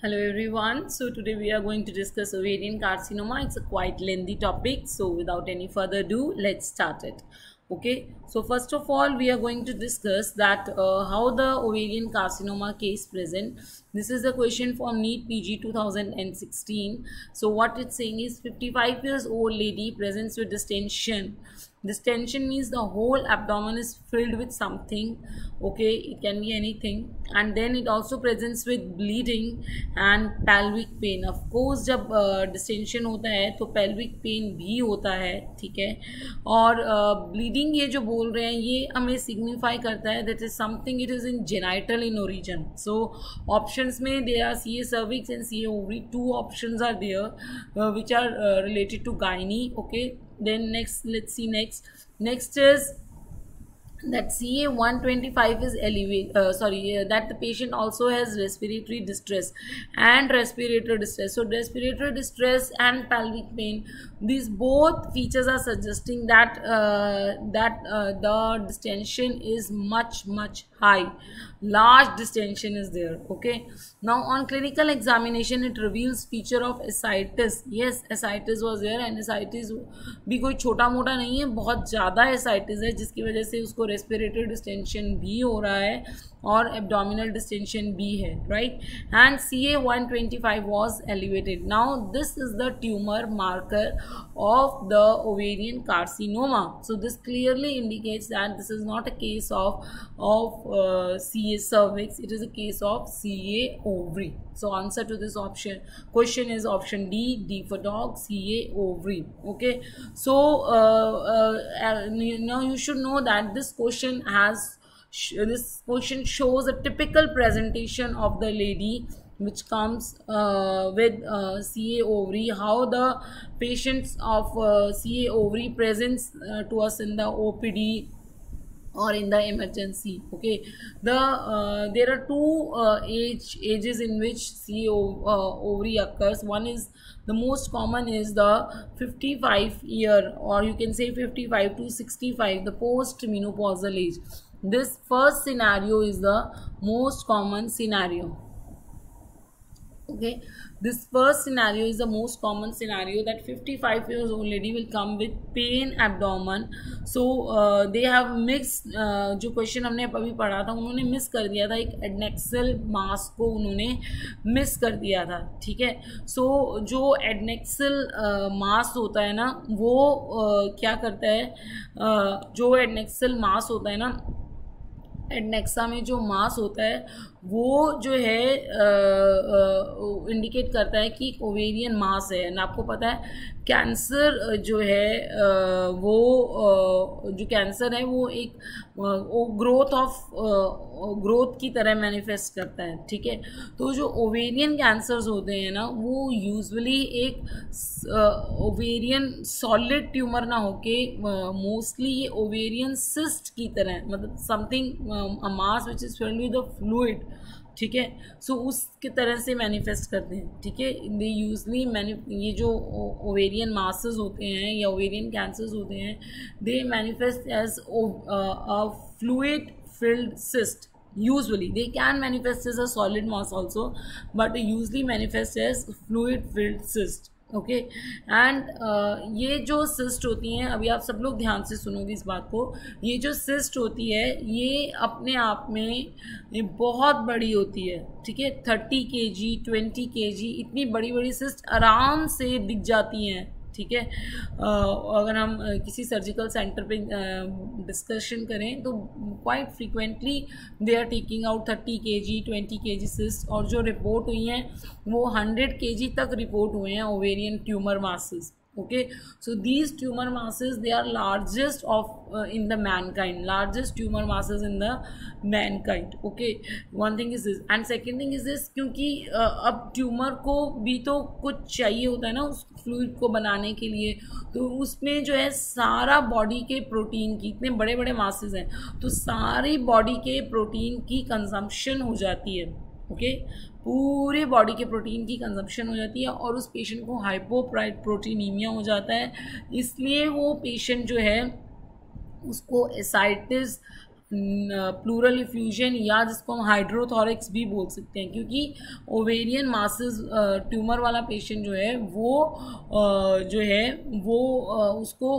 Hello everyone. So today we are going to discuss ovarian carcinoma. It's a quite lengthy topic. So without any further ado, let's start it. Okay. So first of all, we are going to discuss that how the ovarian carcinoma case present. This is the question from NEET PG 2016. So what it's saying is 55 years old lady presents with distension. Distension means the whole abdomen is filled with something. Okay, it can be anything, and then it also presents with bleeding and pelvic pain. Of course जब distension होता है तो pelvic pain भी होता है, ठीक है. और bleeding ये जो बोल रहे हैं ये हमें signify करता है that is something it is in genital in origin. So options में there are CA cervix and CA ovary. Two options are there which are related to gynae. Okay, then next, let's see next is that CA 125 is elevated, that the patient also has respiratory distress and respiratory distress. So respiratory distress and pelvic pain, these both features are suggesting that the distension is much high. Large distension is there. Okay, now on clinical examination it reveals feature of ascites. Yes, ascites was there, and ascites भी कोई छोटा मोटा नहीं है, बहुत ज़्यादा ascites है जिसकी वजह से उसको रेस्पिरेटरी डिस्टेंशन भी हो रहा है और एब्डोमिनल डिस्टेंशन भी है, right. And CA 125 was elevated. Now this is the tumor marker of the ovarian carcinoma. So this clearly indicates that this is not a case of CA cervix, it is a case of CA ovary. So answer to this question is option D for dog, CA ovary. Okay, so now you should know that this question shows a typical presentation of the lady which comes with CA ovary, how the patients of CA ovary presents to us in the OPD or in the emergency. Okay, there are two ages in which CA ovary occurs. One is, the most common is the 55 year, or you can say 55 to 65, the post menopausal age. This first scenario is the most common scenario. Okay, this first scenario is the most common scenario, that 55 years old lady will come with pain abdomen. So they have mixed, जो question हमने अभी पढ़ा था उन्होंने miss कर दिया था, एक एडनेक्सल मास को उन्होंने मिस कर दिया था, ठीक है. सो जो एडनेक्सल मास होता है ना वो क्या करता है, जो एडनेक्सल मास होता है ना, एडनेक्सा में जो मास होता है वो जो है इंडिकेट करता है कि ओवेरियन मास है. एंड आपको पता है कैंसर जो है वो जो कैंसर है वो एक ग्रोथ की तरह मैनिफेस्ट करता है, ठीक है. तो जो ओवेरियन कैंसर्स होते हैं ना वो यूजुअली एक ओवेरियन सॉलिड ट्यूमर ना होके मोस्टली ये ओवेरियन सिस्ट की तरह, मतलब something a mass which is filled with a fluid, ठीक है. सो उसकी तरह से मैनिफेस्ट करते हैं, ठीक है. दे यूजली ये जो ओवेरियन मासेस होते हैं या ओवेरियन कैंसर्स होते हैं, they manifest as a fluid filled cyst. Usually they can manifest as a solid mass also, but usually manifest as fluid filled cyst. Okay, and ये जो cyst होती हैं, अभी आप सब लोग ध्यान से सुनोगे इस बात को, ये जो सिस्ट होती है ये अपने आप में बहुत बड़ी होती है, ठीक है. 30 kg 20 kg इतनी बड़ी बड़ी सिस्ट आराम से दिख जाती हैं, ठीक है. अगर हम किसी सर्जिकल सेंटर पे डिस्कशन करें तो quite frequently they are taking out 30 kg 20 kg cyst, और जो रिपोर्ट हुई हैं वो 100 kg तक रिपोर्ट हुए हैं ovarian tumour masses. Okay, so these tumor masses, they are largest in the mankind, largest tumor masses in the mankind. Okay, one thing is this, and second thing is this, क्योंकि अब tumour को भी तो कुछ चाहिए होता है ना उस फ्लूइड को बनाने के लिए, तो उसमें जो है सारा बॉडी के प्रोटीन की, इतने बड़े बड़े मासेस हैं तो सारी बॉडी के प्रोटीन की कंजम्पशन हो जाती है. ओके, पूरे बॉडी के प्रोटीन की कंजम्पशन हो जाती है और उस पेशेंट को हाइपोप्रोटीनीमिया हो जाता है. इसलिए वो पेशेंट जो है उसको एसाइटिस प्लूरल इफ्यूजन या जिसको हम हाइड्रोथोरिक्स भी बोल सकते हैं, क्योंकि ओवेरियन मासेस ट्यूमर वाला पेशेंट जो है वो उसको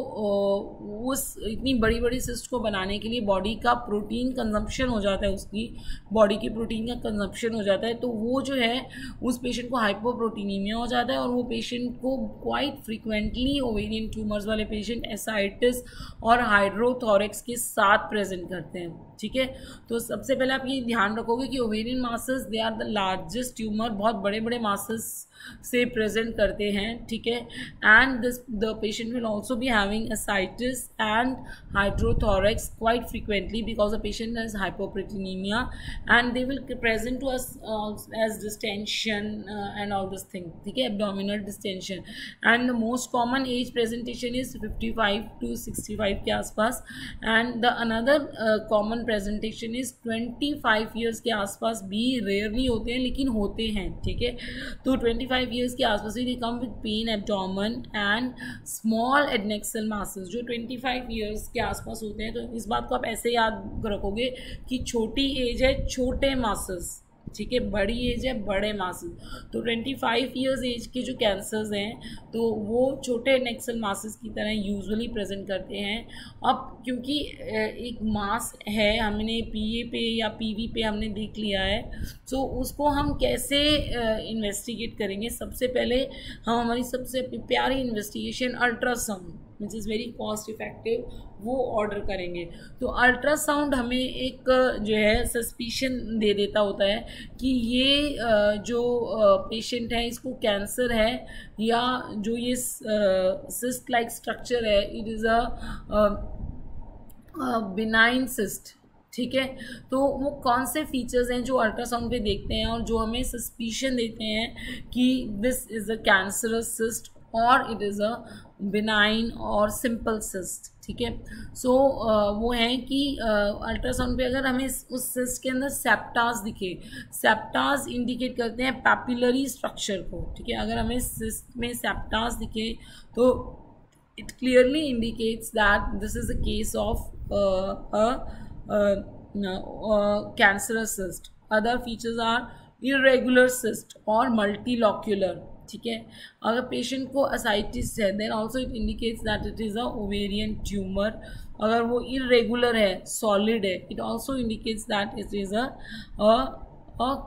उस इतनी बड़ी बड़ी सिस्ट को बनाने के लिए बॉडी का प्रोटीन कंजम्पशन हो जाता है, उसकी बॉडी की प्रोटीन का कंजम्पशन हो जाता है, तो वो जो है उस पेशेंट को हाइपोप्रोटीनीमिया हो जाता है और वो पेशेंट को क्वाइट फ्रीक्वेंटली ओवेरियन ट्यूमर्स वाले पेशेंट एसाइटिस और हाइड्रोथोरिक्स के साथ प्रेजेंट करते हैं। ठीक है, तो सबसे पहले आप ये ध्यान रखोगे कि ovarian masses they are the largest tumour, बहुत बड़े बड़े मासेस से प्रेजेंट करते हैं। ठीक है, and this the patient will also be having ascites and hydrothorax quite frequently because the patient has hypoproteinaemia and they will present to us as distension and all this thing. ठीक है, abdominal distension and the most common age presentation is 55 to 65 के आसपास and the another common presentation is 25 years के आसपास भी, rarely होते हैं लेकिन होते हैं। ठीक है, तो 25 ईयर्स के आसपास ही they come with pain abdomen and small adnexal masses जो 25 ईयर्स के आसपास होते हैं। तो इस बात को आप ऐसे याद रखोगे कि छोटी एज है छोटे मासेस, ठीक है, बड़ी एज है बड़े मासेस। तो 25 ईयर्स एज के जो कैंसर्स हैं तो वो छोटे नेक्सल मासेस की तरह यूजुअली प्रेजेंट करते हैं। अब क्योंकि एक मास है, हमने पीए पे या पीवी पे हमने देख लिया है, तो उसको हम कैसे इन्वेस्टिगेट करेंगे? सबसे पहले हम हमारी सबसे प्यारी investigation ultrasound which is very cost effective वो ऑर्डर करेंगे। तो अल्ट्रासाउंड हमें एक जो है सस्पिशन दे देता होता है कि ये जो पेशेंट है इसको कैंसर है या जो ये सिस्ट लाइक स्ट्रक्चर है it is a benign cyst. ठीक है, तो वो कौन से फीचर्स हैं जो अल्ट्रासाउंड पे देखते हैं और जो हमें सस्पिशन देते हैं कि this is a cancerous cyst और इट इज़ अ बिनाइन और सिंपल सिस्ट। ठीक है, सो वो है कि अल्ट्रासाउंड पे अगर हमें उस सिस्ट के अंदर सेप्टास दिखे, सेप्टास इंडिकेट करते हैं पैपिलरी स्ट्रक्चर को। ठीक है, अगर हमें सिस्ट में सेप्टास दिखे तो it clearly indicates that this is a case of cancerous cyst. Other features are irregular cyst or multilocular. ठीक है, अगर पेशेंट को असाइटिस है then also it indicates that it is a ovarian tumour. अगर वो इरेगुलर है, solid है, it also indicates that it is a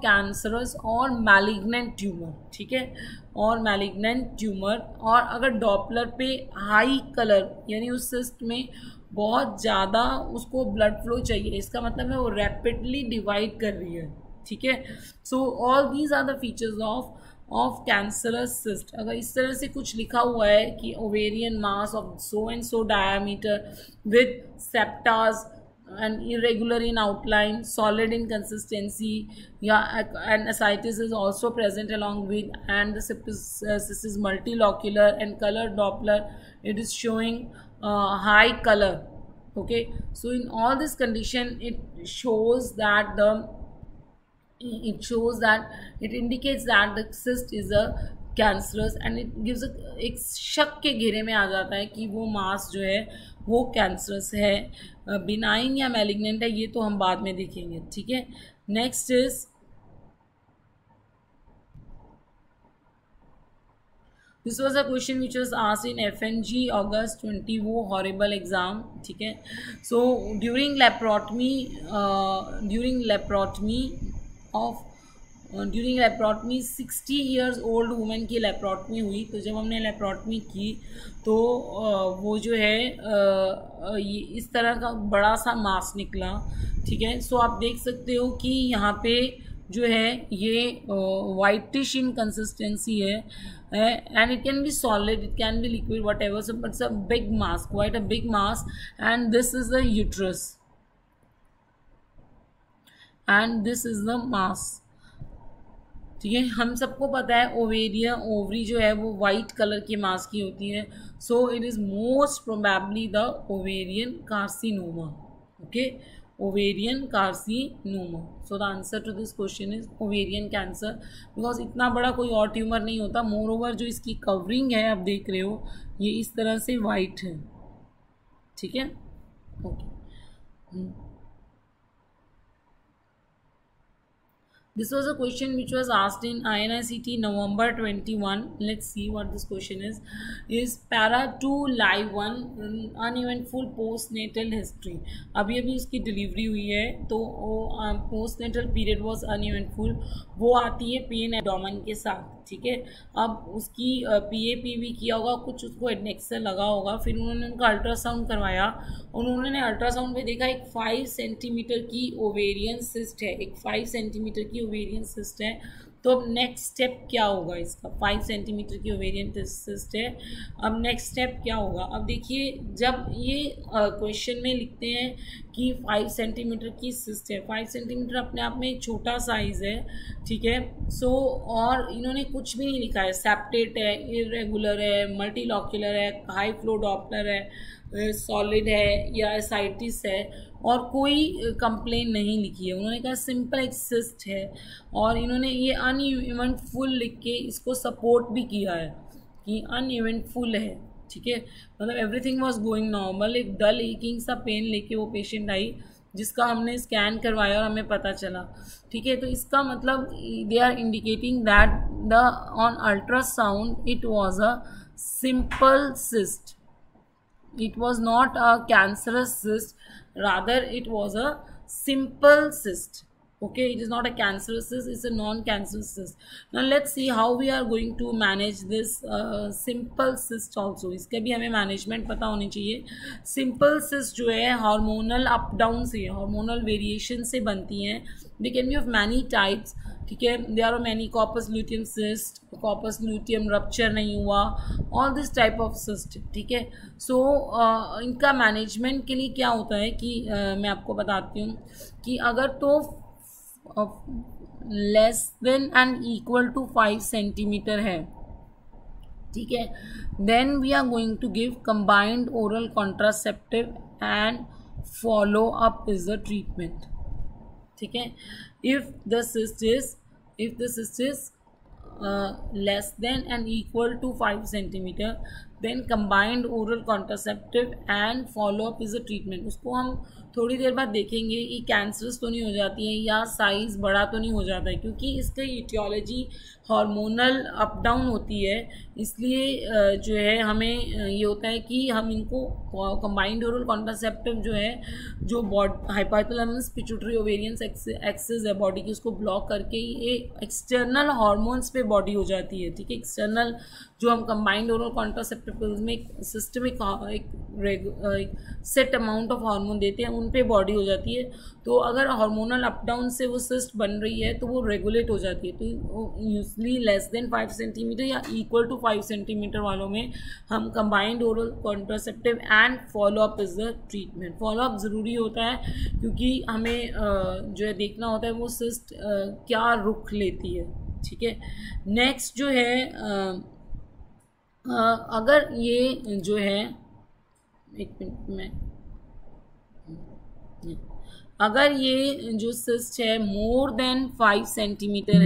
cancerous और मैलिग्नेंट ट्यूमर। ठीक है, और मैलिग्नेंट ट्यूमर। और अगर डॉपलर पे हाई कलर यानी उस सिस्ट में बहुत ज़्यादा उसको ब्लड फ्लो चाहिए, इसका मतलब है वो रैपिडली डिवाइड कर रही है। ठीक है, so all these are the features of cancerous cyst. अगर इस तरह से कुछ लिखा हुआ है कि ovarian mass of so and so diameter with septas and irregular in outline, solid in consistency, and ascites is also present along with, and the cyst is multilocular and color Doppler it is showing high color. Okay, so in all this condition it shows that it indicates that the cyst is a cancerous and it gives एक शक के घेरे में आ जाता है कि वो मास जो है वो कैंसरस है, बिनाइन या मैलिग्नेंट है, ये तो हम बाद में देखेंगे। ठीक है, next is this was a question which was asked in FNG August 20, वो हॉरिबल एग्जाम। ठीक है, so during laparotomy 60 years old women की लेप्रोटमी हुई। तो जब हमने लेप्रोटमी की तो वो जो है ये इस तरह का बड़ा सा मास निकला। ठीक है, सो आप देख सकते हो कि यहाँ पे जो है ये वाइटिश इन कंसिस्टेंसी है and it can be solid, it can be liquid, whatever, so but's a big mass, quite a big mass and this is the uterus and this is the mass. ठीक है, हम सबको पता है ovary जो है वो white colour की मास की होती है, so it is most probably the ovarian carcinoma. Okay, ovarian carcinoma. So the answer to this question is ovarian cancer, because इतना बड़ा कोई और ट्यूमर नहीं होता। मोर ओवर जो इसकी कवरिंग है आप देख रहे हो ये इस तरह से वाइट है। ठीक है, okay. This was a question which was asked in INICT November 21. Let's see what this question is. Is para 2 live 1 uneventful postnatal history. अभी उसकी डिलीवरी हुई है तो postnatal period was uneventful. वो आती है पेन एब्डोमेन के साथ, ठीक है। अब उसकी PAPV किया होगा, कुछ उसको एडनेक्सर लगा होगा, फिर उन्होंने उनका अल्ट्रासाउंड करवाया। उन्होंने अल्ट्रासाउंड में देखा एक 5 सेंटीमीटर की ओवेरियन सिस्ट है, एक 5 सेंटीमीटर की ओवेरियन सिस्ट है। तो अब नेक्स्ट स्टेप क्या होगा इसका, 5 सेंटीमीटर की ओवेरियन सिस्ट है, अब नेक्स्ट स्टेप क्या होगा। अब देखिए जब ये क्वेश्चन में लिखते हैं कि 5 सेंटीमीटर की सिस्ट है, 5 सेंटीमीटर अपने आप में एक छोटा साइज़ है, ठीक है। सो और इन्होंने कुछ भी नहीं लिखा है, सेप्टेट है, इरेगुलर है, मल्टीलॉक्यूलर है, हाई फ्लो डॉपलर है, सॉलिड है या एसाइटिस है, और कोई कंप्लेन नहीं लिखी है। उन्होंने कहा सिंपल एक सिस्ट है, और इन्होंने ये अनइवेंटफुल लिख के इसको सपोर्ट भी किया है कि अनइवेंटफुल है, ठीक है। मतलब एवरीथिंग वाज गोइंग नॉर्मल। एक डल ईकिंग सा पेन लेके वो पेशेंट आई जिसका हमने स्कैन करवाया और हमें पता चला, ठीक है। तो इसका मतलब they are indicating that the on ultrasound it was a simple cyst. It was not a cancerous cyst, rather it was a simple cyst. Okay, it is not a cancerous cyst, it's a non-cancerous cyst. Now let's see how we are going to manage this simple cyst also. इसका भी हमें management पता होनी चाहिए। Simple cyst जो है hormonal up down से, hormonal variation से बनती हैं। They can be of many types, ठीक है। They are many corpus luteum cyst, corpus luteum rupture नहीं हुआ, all this type of cyst, ठीक है। सो इनका मैनेजमेंट के लिए क्या होता है कि मैं आपको बताती हूँ कि अगर तो less than and equal to 5 centimetre है, ठीक है, then we are going to give combined oral contraceptive and follow up is the treatment, ठीक है। If the cyst is less than and equal to 5 centimeter, then combined oral contraceptive and follow up is a treatment. उसको हम थोड़ी देर बाद देखेंगे ये cancerous तो नहीं हो जाती है या साइज़ बड़ा तो नहीं हो जाता है, क्योंकि इसका इटियोलॉजी हार्मोनल अप डाउन होती है। इसलिए जो है हमें ये होता है कि हम इनको कंबाइंड ओरल कॉन्ट्रासेप्टिव जो है, जो हाइपोथैलेमस पिट्यूटरी ओवेरियन एक्सिस है बॉडी की, उसको ब्लॉक करके ये एक्सटर्नल हार्मोन्स पे बॉडी हो जाती है, ठीक है। एक्सटर्नल जो हम कंबाइंड ओरल कॉन्ट्रासेप्टिव पिल्स में सिस्टमिक एक सेट अमाउंट ऑफ हार्मोन देते हैं, उन पे बॉडी हो जाती है। तो अगर हार्मोनल अप डाउन से वो सिस्ट बन रही है तो वो रेगुलेट हो जाती है। तो यूजली लेस देन 5 सेंटीमीटर या इक्वल टू 5 सेंटीमीटर वालों में हम combined oral contraceptive and follow up is the treatment. Follow up ज़रूरी होता है क्योंकि हमें जो है देखना होता है वो सिस्ट क्या रुख लेती है, ठीक है। नेक्स्ट जो है अगर ये जो है, एक मिनट में, अगर ये जो सिस्ट है मोर देन 5 सेंटीमीटर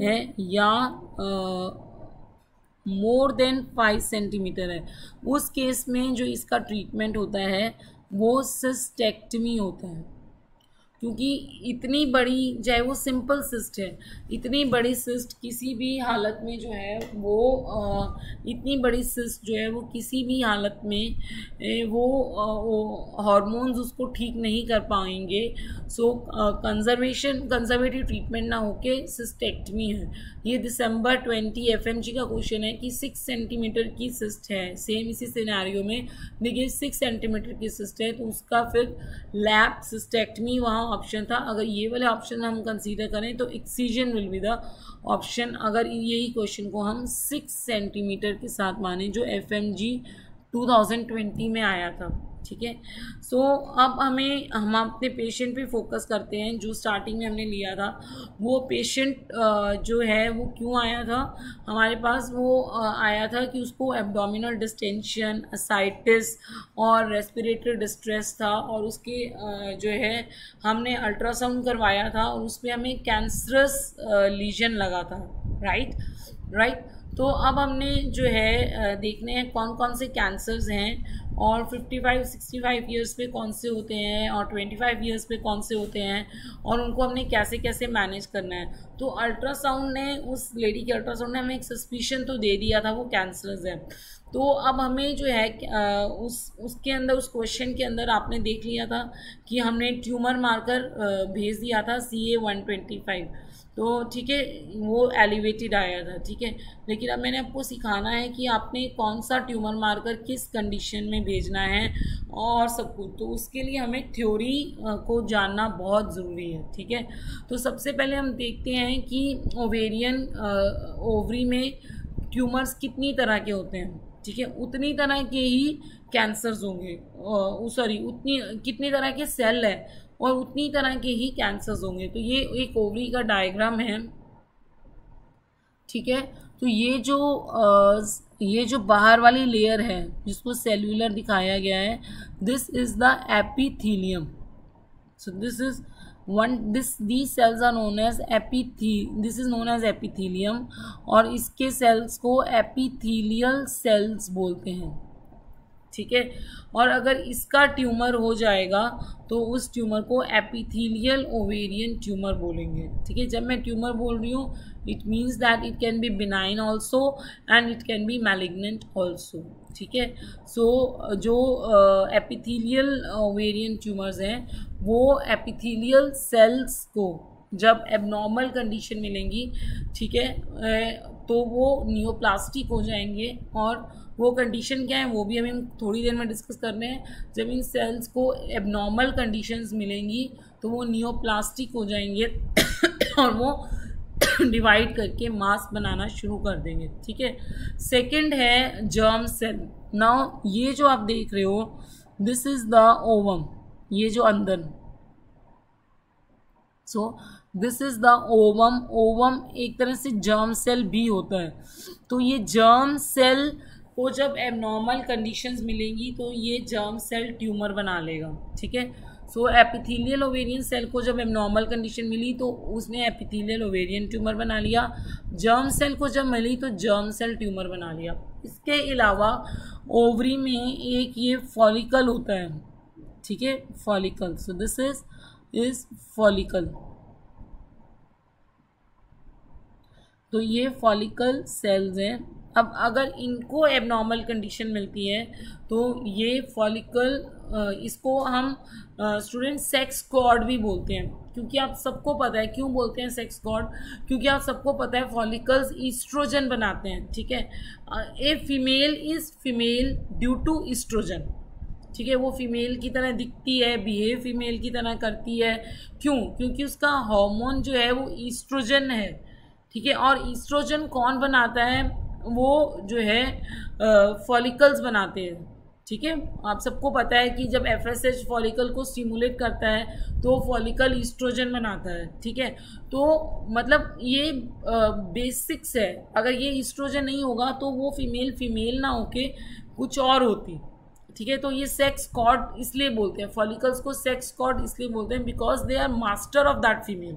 है या मोर देन 5 सेंटीमीटर है, उस केस में जो इसका ट्रीटमेंट होता है वो सिस्टेक्टमी होता है। क्योंकि इतनी बड़ी, चाहे वो सिंपल सिस्ट है, इतनी बड़ी सिस्ट किसी भी हालत में जो है वो इतनी बड़ी सिस्ट जो है वो किसी भी हालत में वो हार्मोन्स उसको ठीक नहीं कर पाएंगे। सो कंजर्वेटिव ट्रीटमेंट ना होके सिस्टेक्टमी है। ये दिसंबर 20 FMG का क्वेश्चन है कि 6 सेंटीमीटर की सिस्ट है, सेम इसी सिनेरियो में देखिए 6 सेंटीमीटर की सिस्ट है, तो उसका फिर लैप सिस्टेक्टमी वहाँ ऑप्शन था। अगर ये वाले ऑप्शन हम कंसीडर करें तो excision will be the option, अगर यही क्वेश्चन को हम 6 सेंटीमीटर के साथ माने जो FMG 2020 में आया था, ठीक है। सो अब हम अपने पेशेंट पे फोकस करते हैं। जो स्टार्टिंग में हमने लिया था वो पेशेंट जो है वो क्यों आया था हमारे पास, वो आया था कि उसको एब्डोमिनल डिस्टेंशन, असाइटिस और रेस्पिरेटरी डिस्ट्रेस था, और उसके जो है हमने अल्ट्रासाउंड करवाया था और उसमें हमें कैंसरस लीजन लगा था, राइट। तो अब हमने जो है देखने हैं कौन कौन से कैंसर्स हैं और 55-65 ईयर्स पे कौन से होते हैं और 25 ईयर्स पे कौन से होते हैं और उनको हमने कैसे कैसे मैनेज करना है। तो अल्ट्रासाउंड ने, उस लेडी के अल्ट्रासाउंड ने हमें एक सस्पिशन तो दे दिया था वो कैंसरस है। तो अब हमें जो है उसके अंदर, उस क्वेश्चन के अंदर आपने देख लिया था कि हमने ट्यूमर मार्कर भेज दिया था CA-125, तो ठीक है वो एलिवेटेड आया था, ठीक है। लेकिन अब मैंने आपको सिखाना है कि आपने कौन सा ट्यूमर मार्कर किस कंडीशन में भेजना है और सब कुछ। तो उसके लिए हमें थ्योरी को जानना बहुत ज़रूरी है, ठीक है। तो सबसे पहले हम देखते हैं कि ओवेरियन ओवरी में ट्यूमर्स कितनी तरह के होते हैं, ठीक है। उतनी तरह के ही कैंसर्स होंगे, सॉरी उतनी कितनी तरह के सेल है और उतनी तरह के ही कैंसर्स होंगे। तो ये एक ओवरी का डायग्राम है, ठीक है। तो ये जो बाहर वाली लेयर है जिसको सेल्यूलर दिखाया गया है, this is the epithelium. So this is these cells are known as this is known as epithelium, और इसके सेल्स को एपिथेलियल सेल्स बोलते हैं, ठीक है। और अगर इसका ट्यूमर हो जाएगा तो उस ट्यूमर को एपिथेलियल ओवेरियन ट्यूमर बोलेंगे, ठीक है। जब मैं ट्यूमर बोल रही हूँ, it means that it can B benign also and it can B malignant also, ठीक है। सो जो एपिथेलियल ओवेरियन ट्यूमर्स हैं वो एपिथेलियल सेल्स को जब एबनॉर्मल कंडीशन मिलेंगी, ठीक है, तो वो नियोप्लास्टिक हो जाएंगे। और वो कंडीशन क्या है वो भी हमें थोड़ी देर में डिस्कस करने हैं। जब इन सेल्स को एबनॉर्मल कंडीशंस मिलेंगी तो वो नियोप्लास्टिक हो जाएंगे और वो डिवाइड करके मास बनाना शुरू कर देंगे, ठीक है। सेकंड है जर्म सेल। नाउ ये जो आप देख रहे हो, दिस इज द ओवम, ये जो अंदर, so this is the ovum. Ovum एक तरह से जर्म सेल भी होता है। तो ये जर्म सेल को जब एबनॉर्मल कंडीशंस मिलेंगी तो ये जर्म सेल ट्यूमर बना लेगा, ठीक है। सो एपिथेलियल ओवेरियन सेल को जब एबनॉर्मल कंडीशन मिली तो उसने एपिथेलियल ओवेरियन ट्यूमर बना लिया। जर्म सेल को जब मिली तो जर्म सेल ट्यूमर बना लिया। इसके अलावा ओवरी में एक ये फॉलिकल होता है, ठीक है, follicle. So this is follicle. तो ये फॉलिकल सेल्स हैं। अब अगर इनको एबनॉर्मल कंडीशन मिलती है तो ये फॉलिकल, इसको हम स्टूडेंट सेक्स कॉर्ड भी बोलते हैं, क्योंकि आप सबको पता है क्यों बोलते हैं सेक्स कॉर्ड, क्योंकि आप सबको पता है फॉलिकल्स ईस्ट्रोजन बनाते हैं, ठीक है। A female is female due to oestrogen, ठीक है। वो फीमेल की तरह दिखती है, बिहेव फीमेल की तरह करती है, क्यों? क्योंकि उसका हार्मोन जो है वो ईस्ट्रोजन है, ठीक है। और ईस्ट्रोजन कौन बनाता है? वो जो है फॉलिकल्स बनाते हैं, ठीक है। आप सबको पता है कि जब FSH फॉलिकल को स्टिमुलेट करता है तो फॉलिकल ईस्ट्रोजन बनाता है, ठीक है। तो मतलब ये बेसिक्स है। अगर ये ईस्ट्रोजन नहीं होगा तो वो फीमेल ना होके कुछ और होती, ठीक है। तो ये सेक्स कॉर्ड इसलिए बोलते हैं, फॉलिकल्स को सेक्स कॉर्ड इसलिए बोलते हैं because they are master of that female,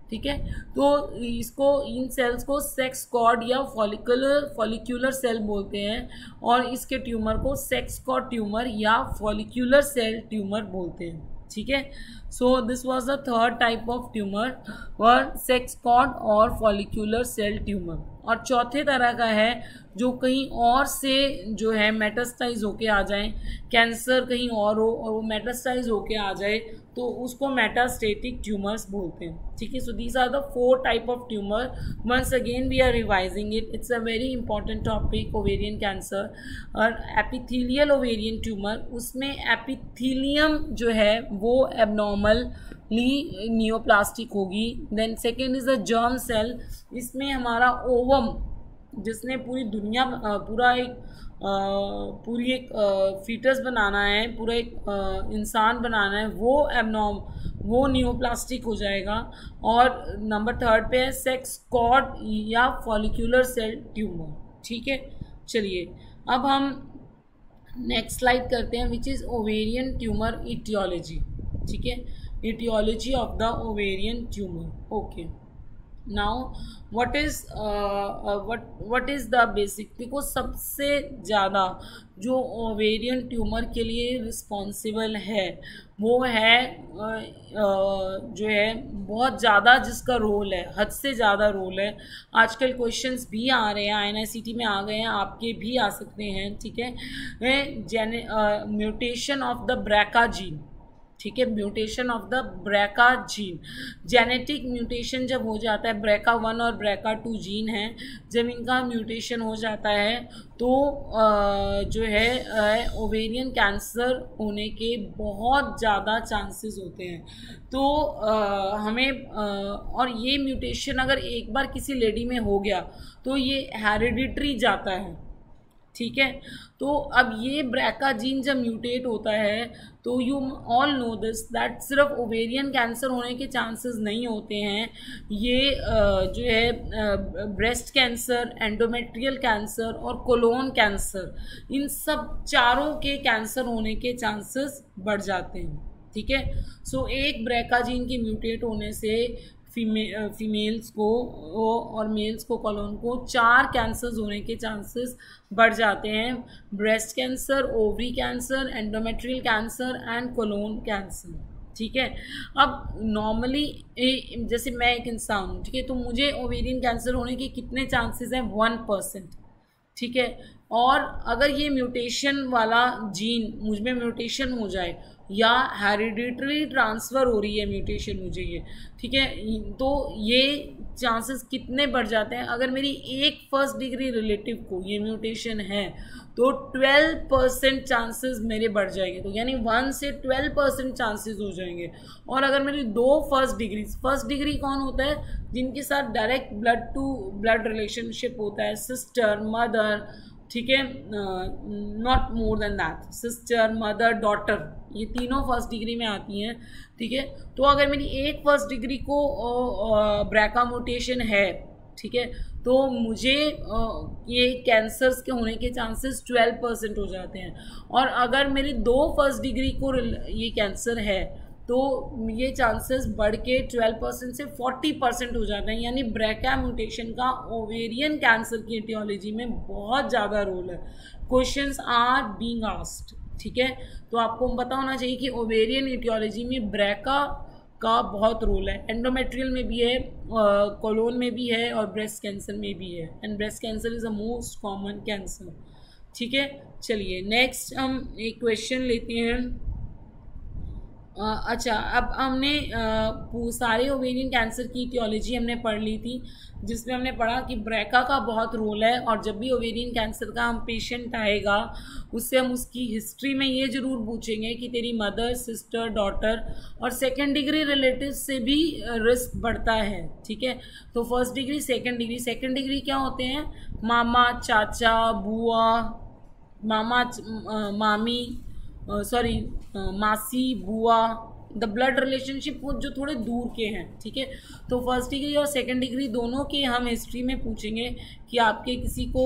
ठीक है। तो इसको, इन सेल्स को सेक्स कॉर्ड या फॉलिक्यूलर सेल बोलते हैं और इसके ट्यूमर को सेक्स कॉर्ड ट्यूमर या फॉलिक्यूलर सेल ट्यूमर बोलते हैं, ठीक है। So this was the third type of tumour, where sex cord और फॉलिक्यूलर सेल ट्यूमर। और चौथे तरह का है जो कहीं और से जो है मेटास्टाइज होके आ जाए, कैंसर कहीं और हो और वो मेटास्टाइज होके आ जाए तो उसको मेटास्टेटिक ट्यूमर्स बोलते हैं, ठीक है। So these are the 4 type of tumour. Once again we are revising it, it's a very important topic, ovarian cancer. और एपिथेलियल ओवेरियन ट्यूमर, उसमें एपिथेलियम जो है वो एबनॉर्मली नियोप्लास्टिक होगी। Then second is the germ cell, इसमें हमारा ovum जिसने पूरी दुनिया, पूरी एक फीटस बनाना है, पूरा एक इंसान बनाना है, वो नियोप्लास्टिक हो जाएगा। और नंबर थर्ड पे है सेक्स कॉर्ड या फॉलिक्यूलर सेल ट्यूमर, ठीक है। चलिए अब हम नेक्स्ट स्लाइड करते हैं, which is ovarian tumour aetiology, ठीक है। Aetiology of the ovarian tumour, okay. Now what is the basic, because सबसे ज़्यादा जो ओवेरियन ट्यूमर के लिए रिस्पॉन्सिबल है वो है जो है बहुत ज़्यादा जिसका रोल है, हद से ज़्यादा रोल है। आजकल क्वेश्चंस भी आ रहे हैं, INICT में आ गए हैं, आपके भी आ सकते हैं, ठीक है। Mutation of the BRCA gene, ठीक है, mutation of the BRCA gene, genetic mutation जब हो जाता है, BRCA1 और BRCA2 जीन है, जब इनका म्यूटेशन हो जाता है तो जो है ओवेरियन कैंसर होने के बहुत ज़्यादा चांसेस होते हैं। तो हमें और ये म्यूटेशन अगर एक बार किसी लेडी में हो गया तो ये हेरिडिटरी जाता है, ठीक है। तो अब ये ब्रैका जीन जब म्यूटेट होता है तो you all know this that सिर्फ ओवेरियन कैंसर होने के चांसेस नहीं होते हैं, ये जो है ब्रेस्ट कैंसर, एंडोमेट्रियल कैंसर और कोलोन कैंसर, इन सब चारों के कैंसर होने के चांसेस बढ़ जाते हैं, ठीक है। सो एक ब्रैका जीन के म्यूटेट होने से फीमेल्स को और मेल्स को, कोलोन को 4 कैंसर्स होने के चांसेस बढ़ जाते हैं, breast cancer, ovary cancer, endometrial cancer and colon cancer, ठीक है। अब नॉर्मली जैसे मैं एक इंसान हूँ, ठीक है, तो मुझे ओवेरियन कैंसर होने के कितने चांसेस हैं? 1%, ठीक है। और अगर ये म्यूटेशन वाला जीन मुझ में म्यूटेशन हो जाए या हेरिडिटरी ट्रांसफ़र हो रही है म्यूटेशन मुझे ये, ठीक है, तो ये चांसेस कितने बढ़ जाते हैं? अगर मेरी एक फर्स्ट डिग्री रिलेटिव को ये म्यूटेशन है तो 12% चांसेस मेरे बढ़ जाएंगे, तो यानी 1 से 12% चांसेस हो जाएंगे। और अगर मेरी 2 फर्स्ट डिग्री कौन होता है? जिनके साथ direct blood to blood relationship होता है, सिस्टर, मदर, ठीक है, not more than that, sister, mother, daughter, ये तीनों फर्स्ट डिग्री में आती हैं, ठीक है। तो अगर मेरी एक फर्स्ट डिग्री को ब्रैका म्यूटेशन है, ठीक है, तो मुझे ये कैंसर्स के होने के चांसेस 12% हो जाते हैं। और अगर मेरी 2 फर्स्ट डिग्री को ये कैंसर है तो ये चांसेस बढ़ के 12% से 40% हो जाते हैं। यानी ब्रैका म्यूटेशन का ओवेरियन कैंसर की एटियोलॉजी में बहुत ज़्यादा रोल है। क्वेश्चंस आर बीइंग आस्क्ड, ठीक है। तो आपको पता होना चाहिए कि ओवेरियन एटियोलॉजी में ब्रैका का बहुत रोल है, एंडोमेट्रियल में भी है, कोलोन में भी है और ब्रेस्ट कैंसर में भी है, and breast cancer is the most common cancer, ठीक है। चलिए नेक्स्ट हम एक क्वेश्चन लेते हैं। अच्छा, अब हमने सारे ओवेरियन कैंसर की इटियोलॉजी हमने पढ़ ली थी, जिसमें हमने पढ़ा कि ब्रैका का बहुत रोल है, और जब भी ओवेरियन कैंसर का हम पेशेंट आएगा उससे हम उसकी हिस्ट्री में ये ज़रूर पूछेंगे कि तेरी मदर, सिस्टर, डॉटर और सेकेंड डिग्री रिलेटिव से भी रिस्क बढ़ता है, ठीक है। तो फर्स्ट डिग्री, सेकेंड डिग्री क्या होते हैं? मामा, चाचा, बुआ, मामी, मासी, बुआ, द ब्लड रिलेशनशिप वो जो थोड़े दूर के हैं, ठीक है। तो फर्स्ट डिग्री और सेकंड डिग्री दोनों के हम हिस्ट्री में पूछेंगे कि आपके किसी को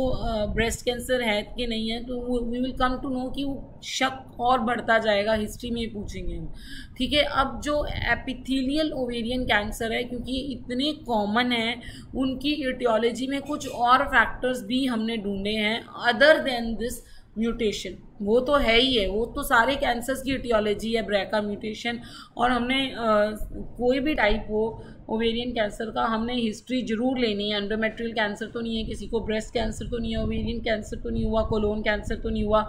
ब्रेस्ट कैंसर है कि नहीं है, तो we will come to know कि वो शक और बढ़ता जाएगा, हिस्ट्री में पूछेंगे हम, ठीक है। अब जो एपिथेलियल ओवेरियन कैंसर है, क्योंकि इतने कॉमन है, उनकी एटियोलॉजी में कुछ और फैक्टर्स भी हमने ढूंढे हैं अदर देन दिस म्यूटेशन। वो तो है ही है, वो तो सारे कैंसर्स की एटियोलॉजी है ब्रैका म्यूटेशन। और हमने कोई भी टाइप हो ओवेरियन कैंसर का, हमने हिस्ट्री जरूर लेनी है। एंडोमेट्रियल कैंसर तो नहीं है किसी को, ब्रेस्ट कैंसर तो नहीं है, ओवेरियन कैंसर तो नहीं हुआ, कोलोन कैंसर तो नहीं हुआ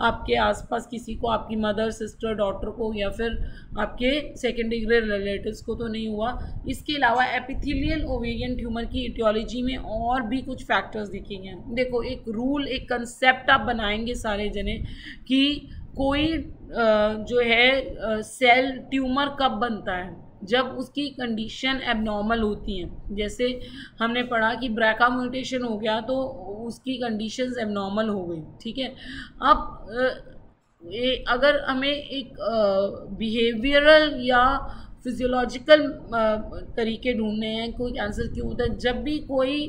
आपके आसपास किसी को, आपकी मदर, सिस्टर, डॉटर को, या फिर आपके सेकेंड डिग्री रिलेटिव्स को तो नहीं हुआ। इसके अलावा एपिथेलियल ओवेरियन ट्यूमर की एटियोलॉजी में और भी कुछ फैक्टर्स दिखेंगे। देखो, एक रूल, एक कंसेप्ट आप बनाएंगे सारे जने कि कोई जो है सेल ट्यूमर कब बनता है? जब उसकी कंडीशन एबनॉर्मल होती हैं। जैसे हमने पढ़ा कि ब्रैका म्यूटेशन हो गया तो उसकी कंडीशंस एबनॉर्मल हो गई, ठीक है। अब अगर हमें एक बिहेवियरल या फिजियोलॉजिकल तरीके ढूंढने हैं कोई कैंसर क्यों होता है, जब भी कोई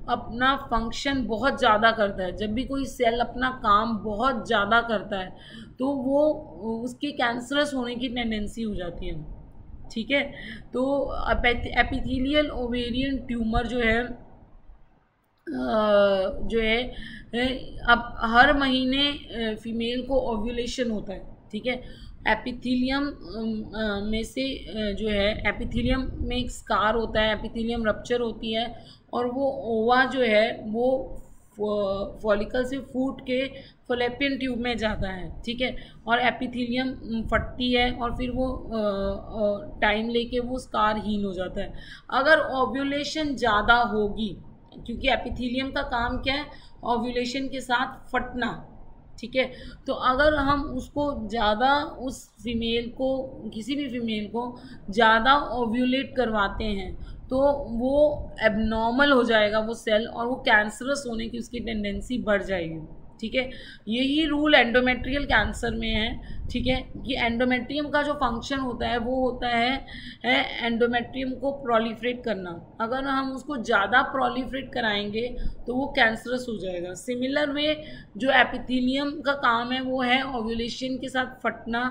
अपना फंक्शन बहुत ज़्यादा करता है, जब भी कोई सेल अपना काम बहुत ज़्यादा करता है, तो वो उसके कैंसरस होने की टेंडेंसी हो जाती है, ठीक है। तो एपिथेलियल ओवेरियन ट्यूमर जो है अब हर महीने फीमेल को ओव्यूलेशन होता है, ठीक है। एपिथेलियम में से जो है एपिथेलियम में एक स्कार होता है, एपिथेलियम रप्चर होती है और वो ओवा जो है वो फॉलिकल से फूट के फॉलेपियन ट्यूब में जाता है, ठीक है। और एपिथेलियम फटती है और फिर वो टाइम लेके वो स्कार हील हो जाता है। अगर ओव्यूलेशन ज़्यादा होगी, क्योंकि एपिथेलियम का काम क्या है, ओव्यूलेशन के साथ फटना, ठीक है। तो अगर हम उसको ज़्यादा उस फीमेल को, किसी भी फीमेल को ज़्यादा ओव्यूलेट करवाते हैं तो वो एबनॉर्मल हो जाएगा वो सेल और वो कैंसरस होने की उसकी टेंडेंसी बढ़ जाएगी, ठीक है। यही रूल एंडोमेट्रियल कैंसर में है, ठीक है। कि एंडोमेट्रियम का जो फंक्शन होता है वो होता है एंडोमेट्रियम को प्रोलिफरेट करना। अगर हम उसको ज़्यादा प्रोलिफरेट कराएंगे तो वो कैंसरस हो जाएगा। सिमिलर में जो एपिथेलियम का काम है वो है ओव्यूलेशन के साथ फटना।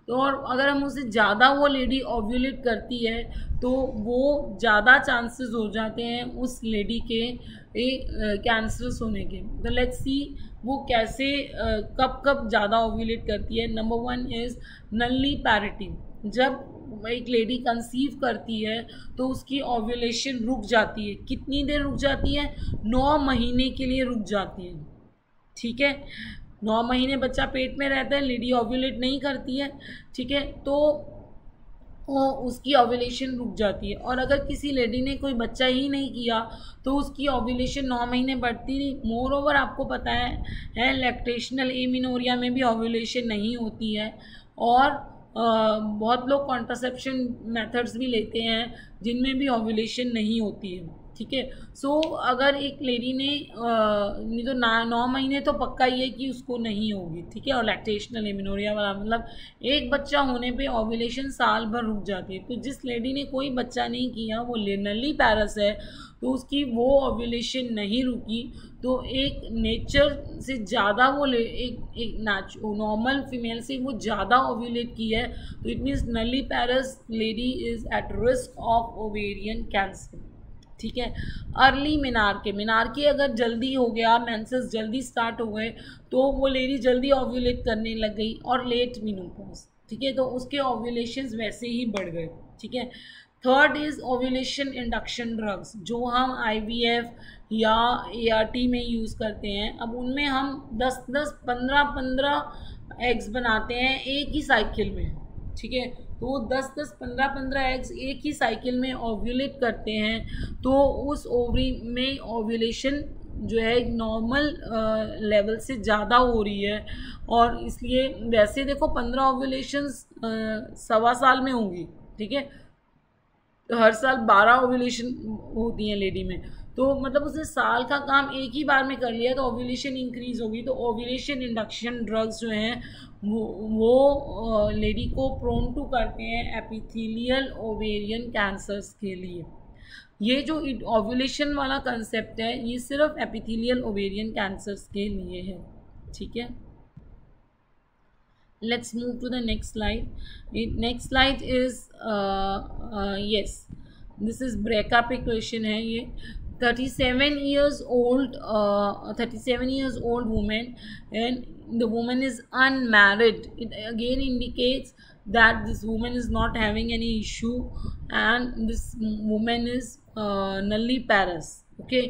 तो और अगर हम उसे ज़्यादा वो लेडी ओव्यूलेट करती है तो वो ज़्यादा चांसेस हो जाते हैं उस लेडी के कैंसरस होने के। तो लेट्स सी वो कैसे कब कब ज़्यादा ओव्यूलेट करती है। Number 1 is nulliparity. जब एक लेडी कंसीव करती है तो उसकी ओव्यूलेशन रुक जाती है। कितनी देर रुक जाती है? 9 महीने के लिए रुक जाती है, ठीक है। 9 महीने बच्चा पेट में रहता है, लेडी ओव्यूलेट नहीं करती है, ठीक है। तो उसकी ओव्यूलेशन रुक जाती है। और अगर किसी लेडी ने कोई बच्चा ही नहीं किया तो उसकी ओव्यूलेशन 9 महीने बढ़ती नहीं। मोर ओवर आपको पता है लैक्टेशनल एमिनोरिया में भी ओव्यूलेशन नहीं होती है। और बहुत लोग कॉन्ट्रासेप्शन मेथड्स भी लेते हैं जिनमें भी ओव्यूलेशन नहीं होती है, ठीक है। सो अगर एक लेडी ने नहीं तो 9 महीने तो पक्का ही है कि उसको नहीं होगी, ठीक है। और लैक्टेशनल एमिनोरिया वाला मतलब एक बच्चा होने पे ओव्यूलेशन साल भर रुक जाती है। तो जिस लेडी ने कोई बच्चा नहीं किया वो नल्ली पैरस है तो उसकी वो ओव्यूलेशन नहीं रुकी। तो एक नेचर से ज़्यादा वो एक नॉर्मल फीमेल से वो ज़्यादा ओव्यूलेट की है तो it means nulliparous lady is at risk of ovarian cancer, ठीक है। अर्ली मिनार्की अगर जल्दी हो गया, मेंसेस जल्दी स्टार्ट हो गए तो वो लेडी जल्दी ओव्यूलेट करने लग गई। और लेट मेनोपॉज, ठीक है, तो उसके ओव्यूलेशंस वैसे ही बढ़ गए, ठीक है। Third is ovulation induction drugs, जो हम IVF या ART में यूज़ करते हैं। अब उनमें हम 10-10, 15-15 एग्स बनाते हैं एक ही साइकिल में, ठीक है। तो वो 10-10, 15-15 एग्स एक ही साइकिल में ओव्यूलेट करते हैं। तो उस ओवरी में ओव्यूलेशन जो है नॉर्मल लेवल से ज़्यादा हो रही है। और इसलिए वैसे देखो 15 ओव्यूलेशंस 1.25 साल में होंगी, ठीक है। तो हर साल 12 ओव्यूलेशन होती हैं लेडी में। तो मतलब उसने साल का काम एक ही बार में कर लिया तो ओव्यूलेशन इंक्रीज होगी। तो ओव्यूलेशन इंडक्शन ड्रग्स जो हैं वो लेडी को प्रोन टू करते हैं एपिथेलियल ओवेरियन कैंसर्स के लिए। ये जो ओव्यूलेशन वाला कंसेप्ट है ये सिर्फ एपिथेलियल ओवेरियन कैंसर्स के लिए है, ठीक है। Let's move to the next slide. The next slide is yes, this is breakup equation है ये। 37 years old woman and the woman is unmarried. It again indicates that this woman is not having any issue and this woman is nulliparous, okay.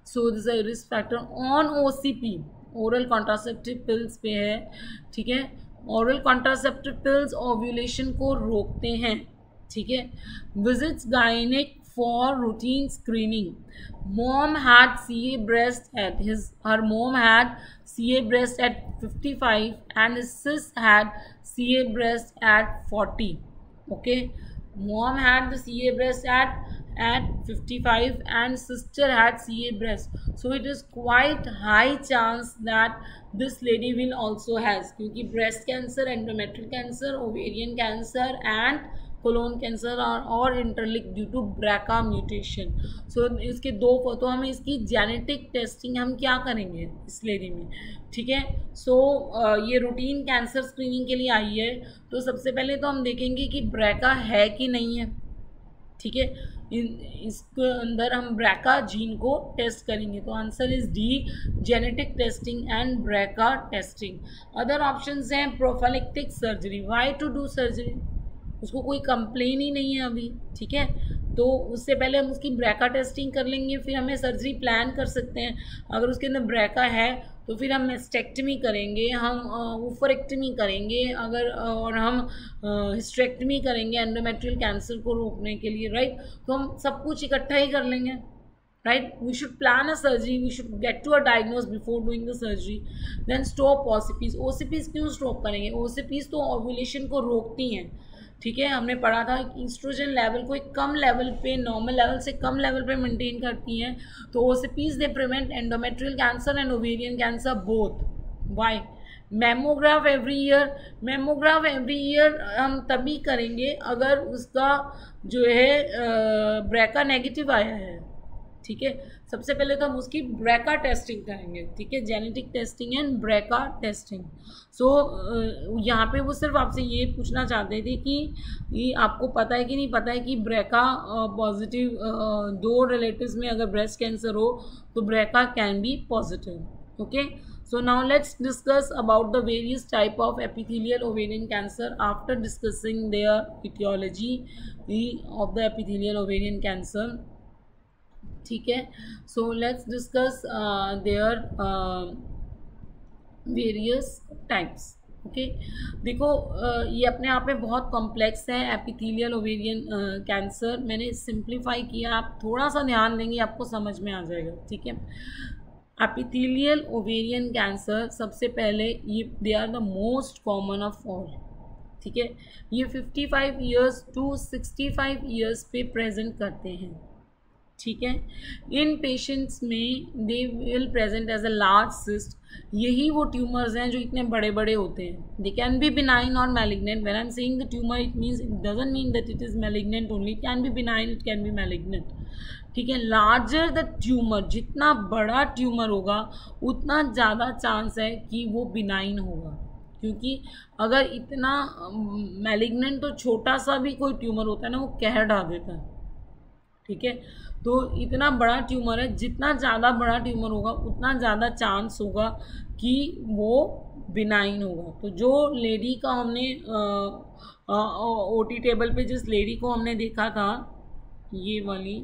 So this is a risk factor on OCP, oral contraceptive pills पे है, ठीक है। Oral contraceptive pills ovulation को रोकते हैं, ठीक है। Visits gynaec for routine screening. Mom had CA breast at her mom had CA breast at 55 and his sis had CA breast at 40, okay. Mom had the CA breast at 55 and sister had CA breast, so it is quite high chance that this lady will also has, क्योंकि breast cancer, endometrial cancer, ovarian cancer and colon cancer और interlink due to BRCA mutation. So इसके दो, तो हमें इसकी genetic testing हम क्या करेंगे इस लेडी में, ठीक है। सो ये रूटीन कैंसर स्क्रीनिंग के लिए आई है। तो सबसे पहले तो हम देखेंगे कि ब्रैका है कि नहीं है, ठीक है। इसके अंदर हम ब्रैका जीन को टेस्ट करेंगे। तो answer is D, genetic testing and BRCA testing. Other options हैं prophylactic surgery. Why to do surgery, उसको कोई कंप्लेन ही नहीं है अभी, ठीक है। तो उससे पहले हम उसकी ब्रैका टेस्टिंग कर लेंगे, फिर हमें सर्जरी प्लान कर सकते हैं। अगर उसके अंदर ब्रैका है तो फिर हम मेस्टेक्टमी करेंगे, हम ओफरेक्टमी करेंगे, अगर और हम हिस्टेरेक्टमी करेंगे एंडोमेट्रियल कैंसर को रोकने के लिए, राइट। तो हम सब कुछ इकट्ठा ही कर लेंगे, right? We should plan a surgery, we should get to a diagnose before doing the surgery. Then stop OCPs. OCPs क्यों स्टॉप करेंगे? OCPs तो ओव्यूलेशन को रोकती हैं, ठीक है। हमने पढ़ा था कि ईस्ट्रोजन लेवल को एक कम लेवल पे, नॉर्मल लेवल से कम लेवल पे मेंटेन करती हैं। तो OCPs they prevent endometrial cancer and ovarian cancer both. Why? Mammograph every year, mammograph every year हम तभी करेंगे अगर उसका जो है ब्रैका नेगेटिव आया है, ठीक है। सबसे पहले तो हम उसकी ब्रैका टेस्टिंग करेंगे, ठीक है, genetic testing and BRCA testing. So यहाँ पे वो सिर्फ आपसे ये पूछना चाहते थे कि आपको पता है कि नहीं पता है कि ब्रैका पॉजिटिव दो रिलेटिव्स में अगर ब्रेस्ट कैंसर हो तो BRCA can be positive, okay. So now let's discuss about the various type of epithelial ovarian cancer after discussing their etiology of the epithelial ovarian cancer, ठीक है। So let's discuss their various types, okay. देखो ये अपने आप में बहुत complex है epithelial ovarian cancer. मैंने सिंप्लीफाई किया, आप थोड़ा सा ध्यान देंगे आपको समझ में आ जाएगा, ठीक है। एपिथेलियल ओवेरियन कैंसर सबसे पहले ये they are the most common of all, ठीक है। ये 55 ईयर्स टू 65 ईयर्स पे प्रेजेंट करते हैं, ठीक है। इन पेशेंट्स में they will present as a large cyst. यही वो ट्यूमर्स हैं जो इतने बड़े बड़े होते हैं। दे कैन बी बिनाइन और malignant. When I am saying the tumour it means, it doesn't mean that it is malignant only, it can B benign, it can B malignant, ठीक है। लार्जर द ट्यूमर, जितना बड़ा tumour होगा उतना ज़्यादा chance है कि वो बिनाइन होगा, क्योंकि अगर इतना मैलिग्नेंट तो छोटा सा भी कोई ट्यूमर होता है ना वो कहर ढा देता है, ठीक है। तो इतना बड़ा ट्यूमर है, जितना ज़्यादा बड़ा ट्यूमर होगा उतना ज़्यादा चांस होगा कि वो बिनाइन होगा। तो जो लेडी का हमने OT टेबल पे जिस लेडी को हमने देखा था, ये वाली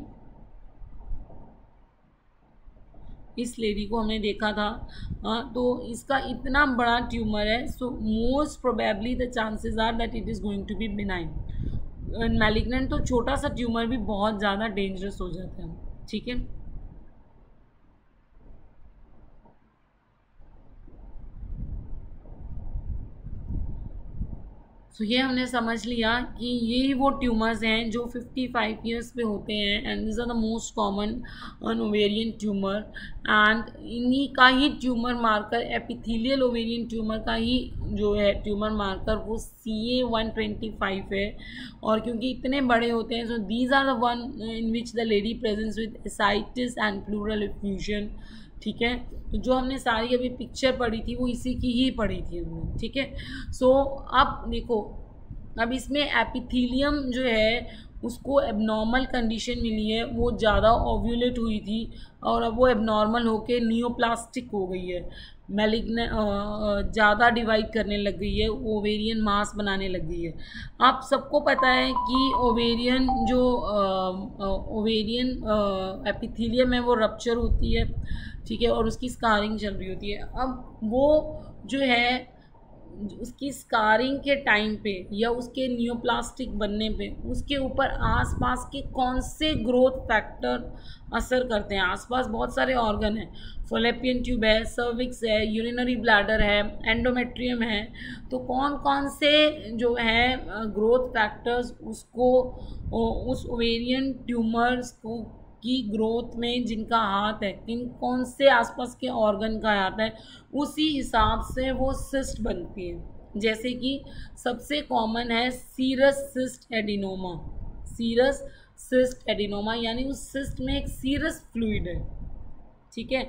इस लेडी को हमने देखा था, तो इसका इतना बड़ा ट्यूमर है। So most probably the chances are that it is going to be benign. Malignant तो छोटा सा ट्यूमर भी बहुत ज़्यादा डेंजरस हो जाता है, ठीक है। तो ये हमने समझ लिया कि यही वो ट्यूमर्स हैं जो 55 ईयर्स पे होते हैं and this are the most common ovarian tumour. And इन्हीं का ही tumour marker, epithelial ovarian tumour का ही जो है ट्यूमर मार्कर वो CA-125 है। और क्योंकि इतने बड़े होते हैं, so these are the one in which the lady presents with ascites and pleural effusion, ठीक है। तो जो हमने सारी अभी पिक्चर पढ़ी थी वो इसी की ही पढ़ी थी हमने, ठीक है। सो अब देखो, अब इसमें एपिथेलियम जो है उसको एबनॉर्मल कंडीशन मिली है, वो ज़्यादा ओव्यूलेट हुई थी और अब वो एबनॉर्मल होके नियोप्लास्टिक हो गई है, मैलिग्नेंट ज़्यादा डिवाइड करने लग गई है, ओवेरियन मास बनाने लग गई है। आप सबको पता है कि ओवेरियन जो ओवेरियन एपिथेलियम है वो रप्चर होती है, ठीक है, और उसकी स्कारिंग चल रही होती है। अब वो जो है उसकी स्कारिंग के टाइम पे या उसके नियोप्लास्टिक बनने पे उसके ऊपर आसपास के कौन से ग्रोथ फैक्टर असर करते हैं। आसपास बहुत सारे ऑर्गन हैं, फॉलोपियन ट्यूब है, सर्विक्स है, यूरिनरी ब्लैडर है, एंडोमेट्रियम है। तो कौन कौन से जो है ग्रोथ फैक्टर्स उसको उस ओवेरियन ट्यूमर्स को की ग्रोथ में जिनका हाथ है, किन कौन से आसपास के ऑर्गन का हाथ है, उसी हिसाब से वो सिस्ट बनती है, जैसे कि सबसे कॉमन है serous cyst adenoma. Serous cyst adenoma यानी उस सिस्ट में एक सीरस फ्लूइड है, ठीक है।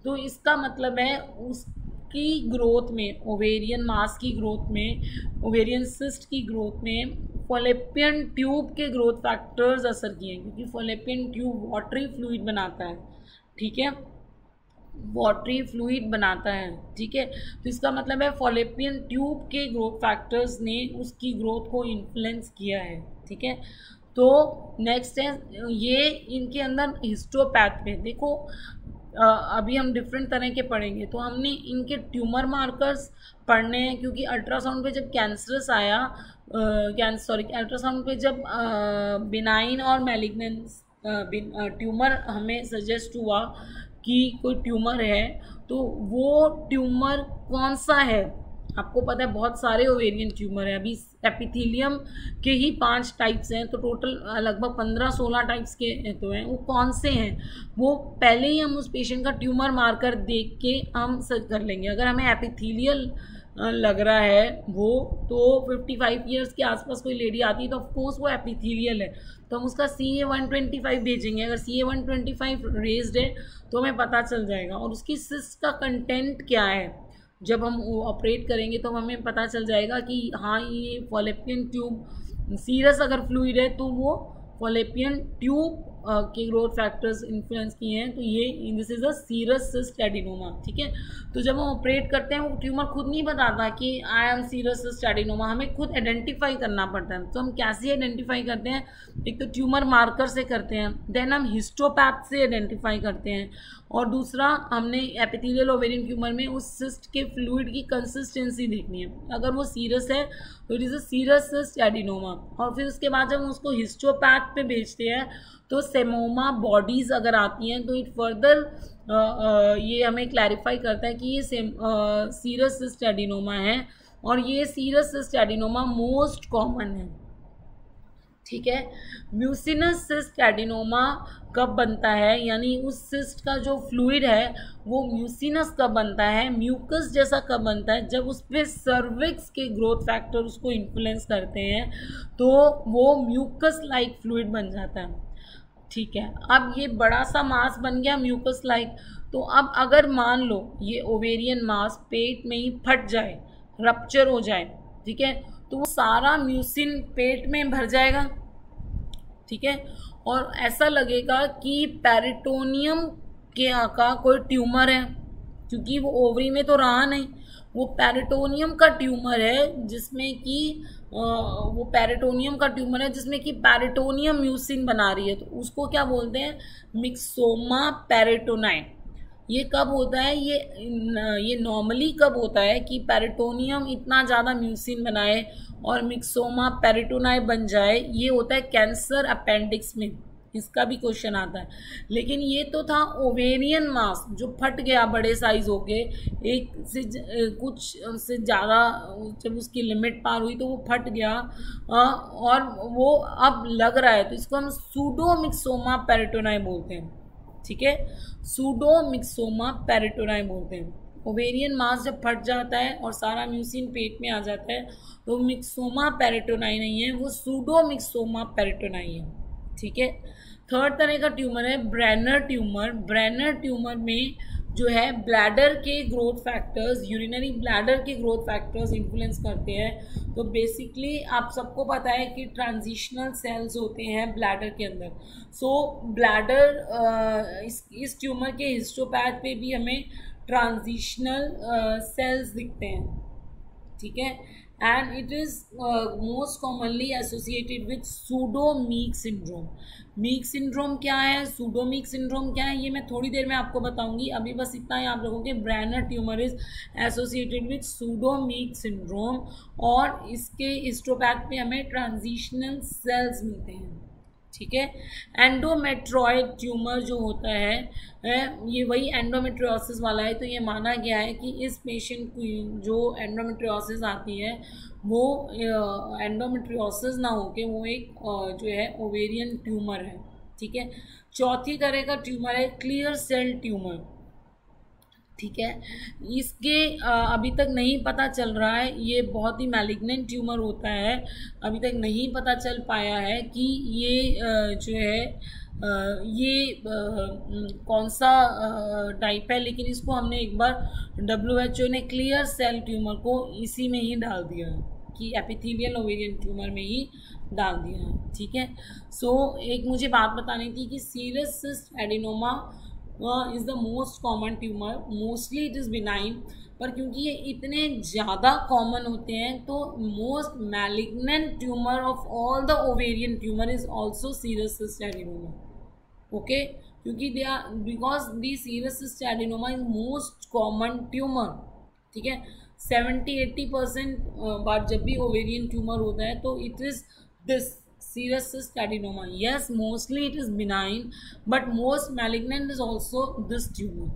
तो इसका मतलब है उसकी ग्रोथ में, ओवेरियन मास की ग्रोथ में, ओवेरियन सिस्ट की ग्रोथ में फॉलेपियन ट्यूब के ग्रोथ फैक्टर्स असर किए हैं, क्योंकि फॉलेपियन ट्यूब वाटरी फ्लूइड बनाता है, ठीक है, वाटरी फ्लूइड बनाता है, ठीक है। तो इसका मतलब है फॉलेपियन ट्यूब के ग्रोथ फैक्टर्स ने उसकी ग्रोथ को इन्फ्लुएंस किया है, ठीक है। तो नेक्स्ट है ये इनके अंदर हिस्टोपैथ में देखो, अभी हम डिफरेंट तरह के पढ़ेंगे, तो हमने इनके ट्यूमर मार्कर्स पढ़ने हैं, क्योंकि अल्ट्रासाउंड पे जब कैंसरस आया, अल्ट्रासाउंड पे जब बिनाइन और मैलिग्नेंस ट्यूमर हमें सजेस्ट हुआ कि कोई ट्यूमर है, तो वो ट्यूमर कौन सा है, आपको पता है बहुत सारे ओवेरियन ट्यूमर हैं, अभी एपिथेलियम के ही 5 टाइप्स हैं, तो टोटल लगभग 15-16 टाइप्स के तो हैं, वो कौन से हैं वो पहले ही हम उस पेशेंट का ट्यूमर मार्कर देख के हम सर्च कर लेंगे। अगर हमें एपिथेलियल लग रहा है वो, तो 55 ईयर्स के आसपास कोई लेडी आती है तो ऑफकोर्स वो एपिथेलियल है, तो हम उसका CA-125 भेजेंगे। अगर CA-125 रेज्ड है तो हमें पता चल जाएगा, और उसकी सिस्ट का कंटेंट क्या है जब हम ऑपरेट करेंगे तो हमें पता चल जाएगा कि हाँ ये फॉलेपियन ट्यूब सीरस अगर फ्लूइड है तो वो फॉलेपियन ट्यूब के ग्रोथ फैक्टर्स इन्फ्लुएंस किए हैं, तो ये this is a serous cyst adenoma, ठीक है। तो जब हम ऑपरेट करते हैं वो ट्यूमर खुद नहीं बताता कि I am serous cyst adenoma, हमें खुद आइडेंटिफाई करना पड़ता है। तो हम कैसे आइडेंटिफाई करते हैं, एक तो ट्यूमर मार्कर से करते हैं, देन हम हिस्टोपैथ से आइडेंटिफाई करते हैं, और दूसरा हमने एपिथेलियल ओवेरियन ट्यूमर में उस सिस्ट के फ्लूइड की कंसिस्टेंसी देखनी है, अगर वो सीरस है तो it is a serous cyst adenoma. और फिर उसके बाद जब हम उसको हिस्टोपैथ पे भेजते हैं तो सेमोमा बॉडीज़ अगर आती हैं तो इट फर्दर ये हमें क्लैरिफाई करता है कि ये सीरस सिस्ट एडिनोमा है, और ये serous cyst adenoma most common है, ठीक है। म्यूसिनस सिस्ट एडिनोमा कब बनता है, यानी उस सिस्ट का जो फ्लूइड है वो म्यूसिनस कब बनता है, म्यूकस जैसा कब बनता है, जब उस पर सर्विक्स के ग्रोथ फैक्टर उसको इन्फ्लुएंस करते हैं तो वो म्यूकस लाइक फ्लूइड बन जाता है, ठीक है। अब ये बड़ा सा मास बन गया म्यूकस लाइक, तो अब अगर मान लो ये ओवेरियन मास पेट में ही फट जाए, रप्चर हो जाए, ठीक है, तो वो सारा म्यूसिन पेट में भर जाएगा, ठीक है, और ऐसा लगेगा कि पेरिटोनियम के का कोई ट्यूमर है, क्योंकि वो ओवरी में तो रहा नहीं, वो पेरिटोनियम का ट्यूमर है जिसमें कि पेरिटोनियम म्यूसिन बना रही है, तो उसको क्या बोलते हैं, मिक्सोमा पेरिटोनाई। ये कब होता है, ये नॉर्मली कब होता है कि पेरिटोनियम इतना ज़्यादा म्यूसिन बनाए और मिक्सोमा पेरिटोनाई बन जाए, ये होता है कैंसर अपेंडिक्स में, इसका भी क्वेश्चन आता है। लेकिन ये तो था ओवेरियन मास जो फट गया, बड़े साइज हो गए, एक से कुछ से ज़्यादा, जब उसकी लिमिट पार हुई तो वो फट गया और वो अब लग रहा है, तो इसको हम सूडोमिक्सोमा पेरिटोनाई बोलते हैं, ठीक है, सूडोमिक्सोमा पेरिटोनाई बोलते हैं। ओवेरियन मास जब फट जाता है और सारा म्यूसिन पेट में आ जाता है तो मिक्सोमा पेरिटोनाई नहीं है, वो सूडोमिक्सोमा पेरिटोनाई है, ठीक है। थर्ड तरह का ट्यूमर है ब्रेनर ट्यूमर। ब्रेनर ट्यूमर में जो है ब्लैडर के ग्रोथ फैक्टर्स, यूरिनरी ब्लैडर के ग्रोथ फैक्टर्स इन्फ्लुएंस करते हैं। तो बेसिकली आप सबको पता है कि ट्रांजिशनल सेल्स होते हैं ब्लैडर के अंदर। सो ब्लैडर इस ट्यूमर के हिस्टोपैथ पे भी हमें ट्रांजिशनल सेल्स दिखते हैं, ठीक है, and it is most commonly associated with pseudo Meigs syndrome. Meigs syndrome क्या है, सूडोमीक सिंड्रोम क्या है, ये मैं थोड़ी देर में आपको बताऊंगी, अभी बस इतना याद रखोगे, Brenner tumour is associated with pseudo Meigs syndrome, और इसके हिस्टोपैथ पे हमें ट्रांजिशनल सेल्स मिलते हैं, ठीक है। एंडोमेट्रॉयड ट्यूमर जो होता है ये वही एंडोमेट्रियोसिस वाला है, तो ये माना गया है कि इस पेशेंट को जो एंडोमेट्रियोसिस आती है वो एंडोमेट्रियोसिस ना होके वो एक जो है ओवेरियन ट्यूमर है, ठीक है। चौथी तरह का ट्यूमर है क्लियर सेल ट्यूमर। ठीक है। इसके अभी तक नहीं पता चल रहा है, ये बहुत ही मैलिग्नेंट ट्यूमर होता है, अभी तक नहीं पता चल पाया है कि ये जो है ये कौन सा टाइप है, लेकिन इसको हमने एक बार WHO ने क्लियर सेल ट्यूमर को इसी में ही डाल दिया है कि एपिथेलियल ओवेरियन ट्यूमर में ही डाल दिया है, ठीक है। सो एक मुझे बात बतानी थी कि serous cyst adenoma is the most common tumour, mostly it is benign, पर क्योंकि ये इतने ज़्यादा कॉमन होते हैं तो most malignant tumour of all the ovarian tumour is also serous cyst adenoma, okay. क्योंकि they are because the serous cyst adenoma is most common tumour, ठीक है। 70-80% बार जब भी ओवेरियन ट्यूमर होता है तो it is this serous cyst adenoma. Yes, mostly it is benign, but most malignant is also this tumor.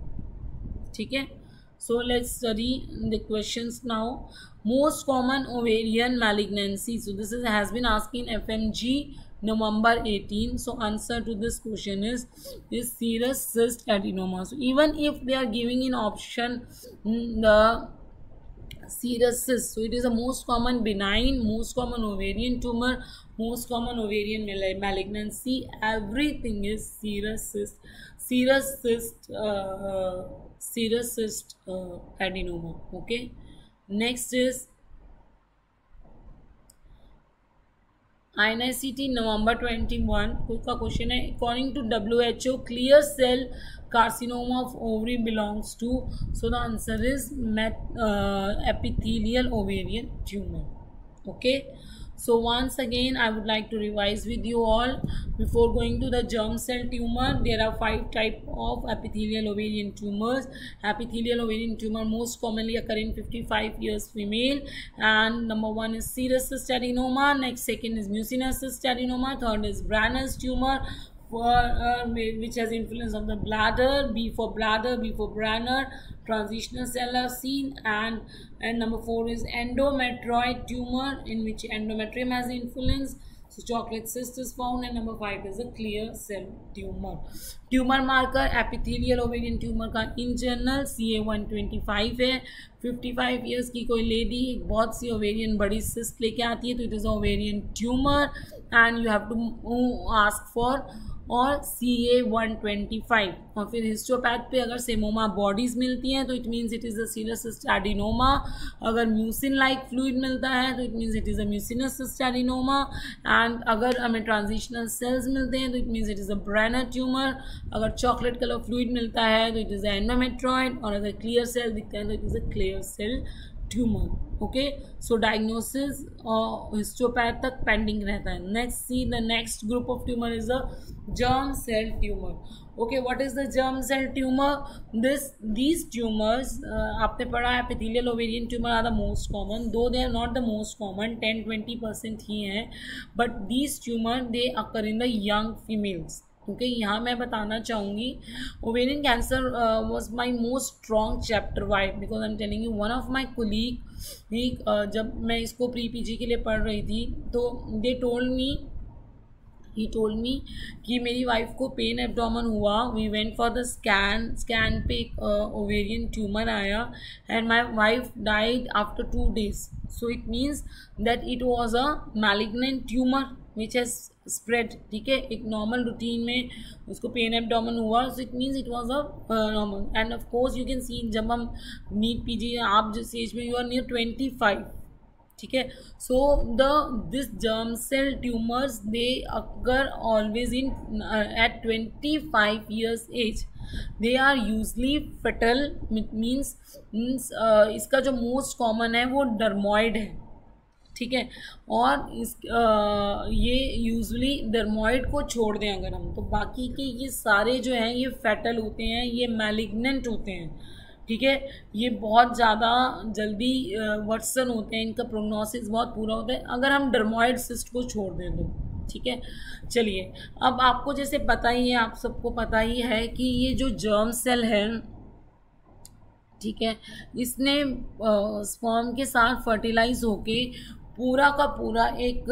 ठीक है। So let's study the questions now. Most common ovarian malignancy. So this has been asked in FMG November 18. So answer to this question is serous cyst adenoma. So even if they are giving in option the serous cyst, so it is the most common benign, most common ovarian tumor, most common ovarian malignancy, everything is serous cyst, serous cyst adenoma, okay। Next is INICT November 21 का question है, according to WHO clear cell carcinoma of ovary belongs to, so the answer is epithelial ovarian tumor, okay। So once again I would like to revise with you all before going to the germ cell tumor. There are 5 types of epithelial ovarian tumors. Epithelial ovarian tumor most commonly occur in 55 years female, and number 1 is serous cyst adenoma, next second is mucinous cyst adenoma, third is Brannner's tumor which has influence of the bladder, B for bladder, B for Branner, transitional cell are seen, and number 4 is endometrioid tumor in which endometrium has influence, so chocolate cyst is found, and number 5 is a clear cell tumor. Tumor marker epithelial ovarian tumor का in general CA125 है। 55 years की कोई lady एक बहुत सी ovarian बड़ी cyst लेके आती है तो it is ovarian tumour and you have to ask for और CA125, और फिर हिस्टोपैथ पे अगर सेमोमा बॉडीज़ मिलती हैं तो it means it is a serous cyst adenoma, अगर म्यूसिन लाइक फ्लूइड मिलता है तो it means it is a mucinous cyst adenoma, and अगर हमें ट्रांजिशनल सेल्स मिलते हैं तो it means it is a Brenner tumour, अगर चॉकलेट कलर फ्लूइड मिलता है तो इट इज़ अ एंडोमेट्रॉइड, और अगर क्लियर सेल दिखते हैं तो it is a clear cell tumour, okay. So diagnosis histopath तक पेंडिंग रहता है। Next see the next group of tumour is a germ cell tumor, okay। what is the germ cell tumor? These tumors आपने पढ़ा है epithelial ovarian tumor are the most common, though they are not the most common, 10-20% ही हैं, but these tumor they occur in the young females, okay. यहाँ मैं बताना चाहूँगी ovarian cancer was my most strong chapter, why because I am telling you one of my colleague जब मैं इसको pre PG के लिए पढ़ रही थी तो he told me कि मेरी वाइफ को पेन एब्डोमेन हुआ, we went for the scan पे एक ओवेरियन ट्यूमर आया and my wife died after 2 days, so it means that it was a malignant tumour which has spread, ठीक है। एक नॉर्मल रूटीन में उसको पेन एब्डोमेन हुआ, सो it means it was a normal, end of course you can see जब हम NEET PG आप जिस एज में यू आर नियर 25, ठीक है। So this germ cell tumours they occur always in at 25 years age, they are usually fatal, मीन्स इसका जो मोस्ट कॉमन है वो डर्मॉइड है, ठीक है। और इस ये यूजली डर्मॉइड को छोड़ दें अगर हम, तो बाकी के ये सारे जो हैं ये फेटल होते हैं, ये मैलिग्नेंट होते हैं, ठीक है। ये बहुत ज़्यादा जल्दी वर्सन होते हैं, इनका प्रोग्नोसिस बहुत पूरा होता है अगर हम डर्मॉइड सिस्ट को छोड़ दें तो, ठीक है। चलिए अब आपको जैसे पता ही है, आप सबको पता ही है कि ये जो जर्म सेल है, ठीक है, इसने स्पर्म के साथ फर्टिलाइज होके पूरा का पूरा एक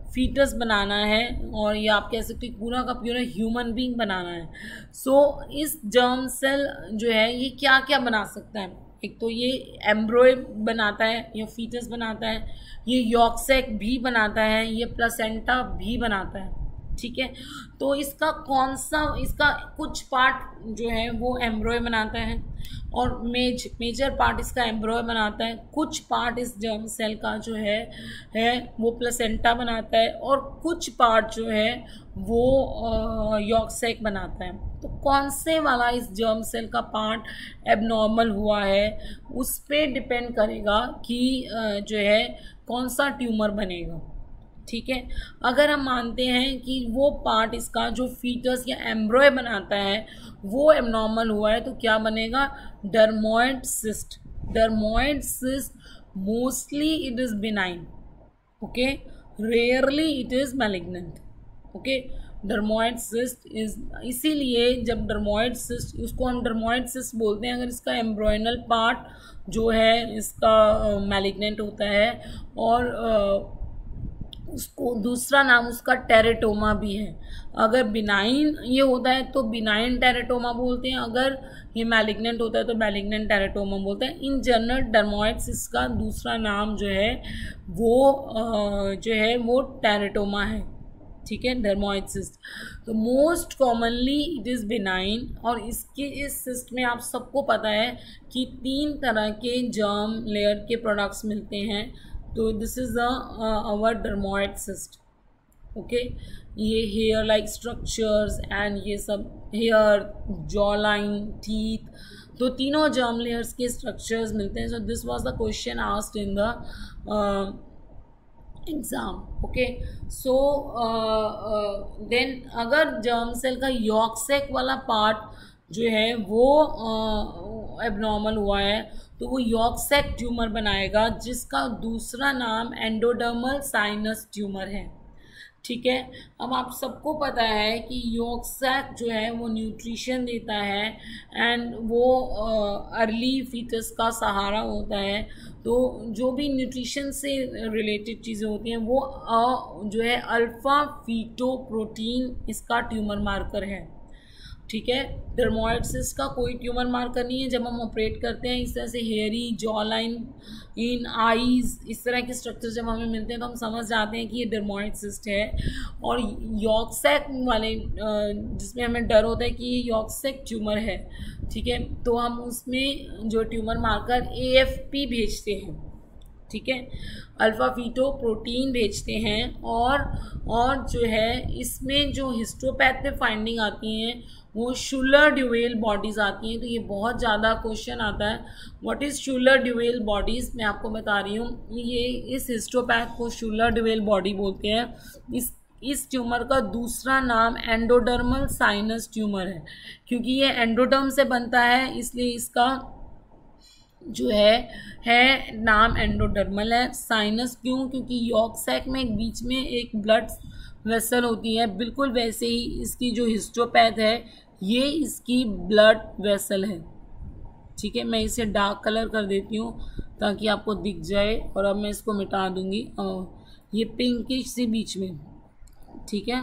फीटस बनाना है, और ये आप कह सकते हैं पूरा का पूरा ह्यूमन बीइंग बनाना है। सो इस जर्म सेल जो है ये क्या क्या बना सकता है? एक तो ये एम्ब्रॉय बनाता है, ये फीटस बनाता है, ये यॉर्क सैक भी बनाता है, ये प्लेसेंटा भी बनाता है, ठीक है। तो इसका इसका कुछ पार्ट जो है वो एम्ब्रॉय बनाता है, और मेजर पार्ट इसका एम्ब्रॉय बनाता है। कुछ पार्ट इस जर्म सेल का जो है वो प्लेसेंटा बनाता है, और कुछ पार्ट जो है वो यॉर्क सैक बनाता है। तो कौन से वाला इस जर्म सेल का पार्ट एबनॉर्मल हुआ है उस पर डिपेंड करेगा कि जो है कौन सा ट्यूमर बनेगा, ठीक है। अगर हम मानते हैं कि वो पार्ट इसका जो फीटस या एम्ब्रॉय बनाता है वो एबनॉर्मल हुआ है, तो क्या बनेगा? Dermoid cyst. Dermoid cyst mostly it is benign, okay, rarely it is malignant, okay. Dermoid cyst is, इसीलिए जब डर्मोइड सिस्ट, उसको हम डर्मोइड सिस्ट बोलते हैं अगर इसका एम्ब्रॉयनल पार्ट जो है इसका मैलिग्नेंट होता है, और उसको दूसरा नाम उसका टेरेटोमा भी है। अगर बिनाइन ये होता है तो बिनाइन टेरेटोमा बोलते हैं, अगर ये मैलिग्नेंट होता है तो मैलिग्नेंट टेरेटोमा बोलते हैं। इन जनरल डर्मोइड सिस्ट का दूसरा नाम जो है वो टेरेटोमा है, ठीक है, डर्मोइड सिस्ट। तो most commonly it is benign, और इस सिस्ट में आप सबको पता है कि 3 तरह के जर्म लेयर के प्रोडक्ट्स मिलते हैं। तो this is our dermoid cyst, okay. ये हेयर लाइक स्ट्रक्चर्स एंड ये सब हेयर, जॉ लाइन, टीथ, तो तीनों जर्म लेयर्स के स्ट्रक्चर्स मिलते हैं। So this was the question asked in the exam, okay. So then अगर जर्म सेल का यॉर्क सैक वाला पार्ट जो है वो एबनॉर्मल हुआ है तो वो यॉर्क सैक ट्यूमर बनाएगा, जिसका दूसरा नाम एंडोडर्मल साइनस ट्यूमर है, ठीक है। अब आप सबको पता है कि यॉर्क सैक जो है वो न्यूट्रिशन देता है एंड वो अर्ली फीटस का सहारा होता है। तो जो भी न्यूट्रिशन से रिलेटेड चीज़ें होती हैं वो जो है अल्फ़ा फीटो प्रोटीन इसका ट्यूमर मार्कर है, ठीक है। डर्मोइड सिस्ट का कोई ट्यूमर मार्कर नहीं है। जब हम ऑपरेट करते हैं इस तरह से hairy jaw line, in eyes, इस तरह के स्ट्रक्चर जब हमें मिलते हैं तो हम समझ जाते हैं कि ये डर्मोइड सिस्ट है। और यॉर्क सैक वाले जिसमें हमें डर होता है कि ये यॉर्क सैक ट्यूमर है, ठीक है, तो हम उसमें जो ट्यूमर मार्कर AFP भेजते हैं, ठीक है, अल्फ़ा फीटो प्रोटीन भेजते हैं। और जो है इसमें जो हिस्टोपैथ पे फाइंडिंग आती हैं वो शूलर ड्यूवेल बॉडीज़ आती हैं। तो ये बहुत ज़्यादा क्वेश्चन आता है, व्हाट इज़ शूलर ड्यूवेल बॉडीज़। मैं आपको बता रही हूँ, ये इस हिस्टोपैथ को शूलर ड्यूवेल बॉडी बोलते हैं। इस ट्यूमर का दूसरा नाम एंडोडर्मल साइनस ट्यूमर है, क्योंकि ये एंडोडर्म से बनता है इसलिए इसका जो है नाम एंडोडर्मल है। साइनस क्यों? क्योंकि यॉर्क सैक में एक बीच में एक ब्लड वेसल होती है, बिल्कुल वैसे ही इसकी जो हिस्टोपैथ है ये इसकी ब्लड वेसल है, ठीक है। मैं इसे डार्क कलर कर देती हूँ ताकि आपको दिख जाए, और अब मैं इसको मिटा दूँगी, ये पिंकिश सी बीच में, ठीक है।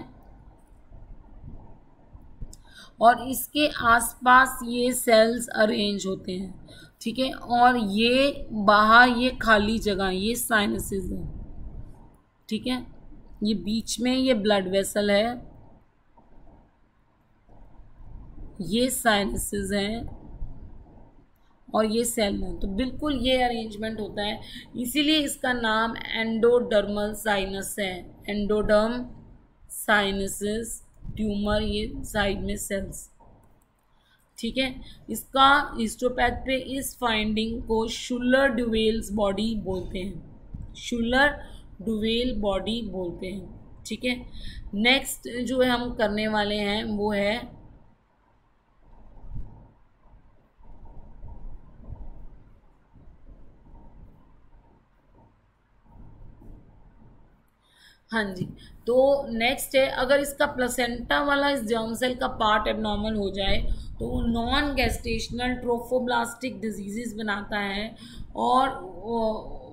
और इसके आसपास ये सेल्स अरेंज होते हैं, ठीक है। और ये बाहर ये खाली जगह ये साइनसेस है, ठीक है। ये बीच में ये ब्लड वेसल है, ये साइनसेस हैं और ये सेल है। तो बिल्कुल ये अरेंजमेंट होता है, इसीलिए इसका नाम एंडोडर्मल साइनस है। एंडोडर्म साइनसेस ट्यूमर, ये साइड में सेल्स, ठीक है। इसका हिस्टोपैथ पे इस फाइंडिंग को शूलर ड्यूवेल्स बॉडी बोलते हैं, शूलर ड्यूवेल बॉडी बोलते हैं, ठीक है। नेक्स्ट जो है हम करने वाले हैं वो है हाँ जी, तो नेक्स्ट है, अगर इसका प्लेसेंटा वाला इस जर्म सेल का पार्ट एबनॉर्मल हो जाए तो वो नॉन गैस्टेशनल ट्रोफोब्लास्टिक डिजीज़ बनाता है, और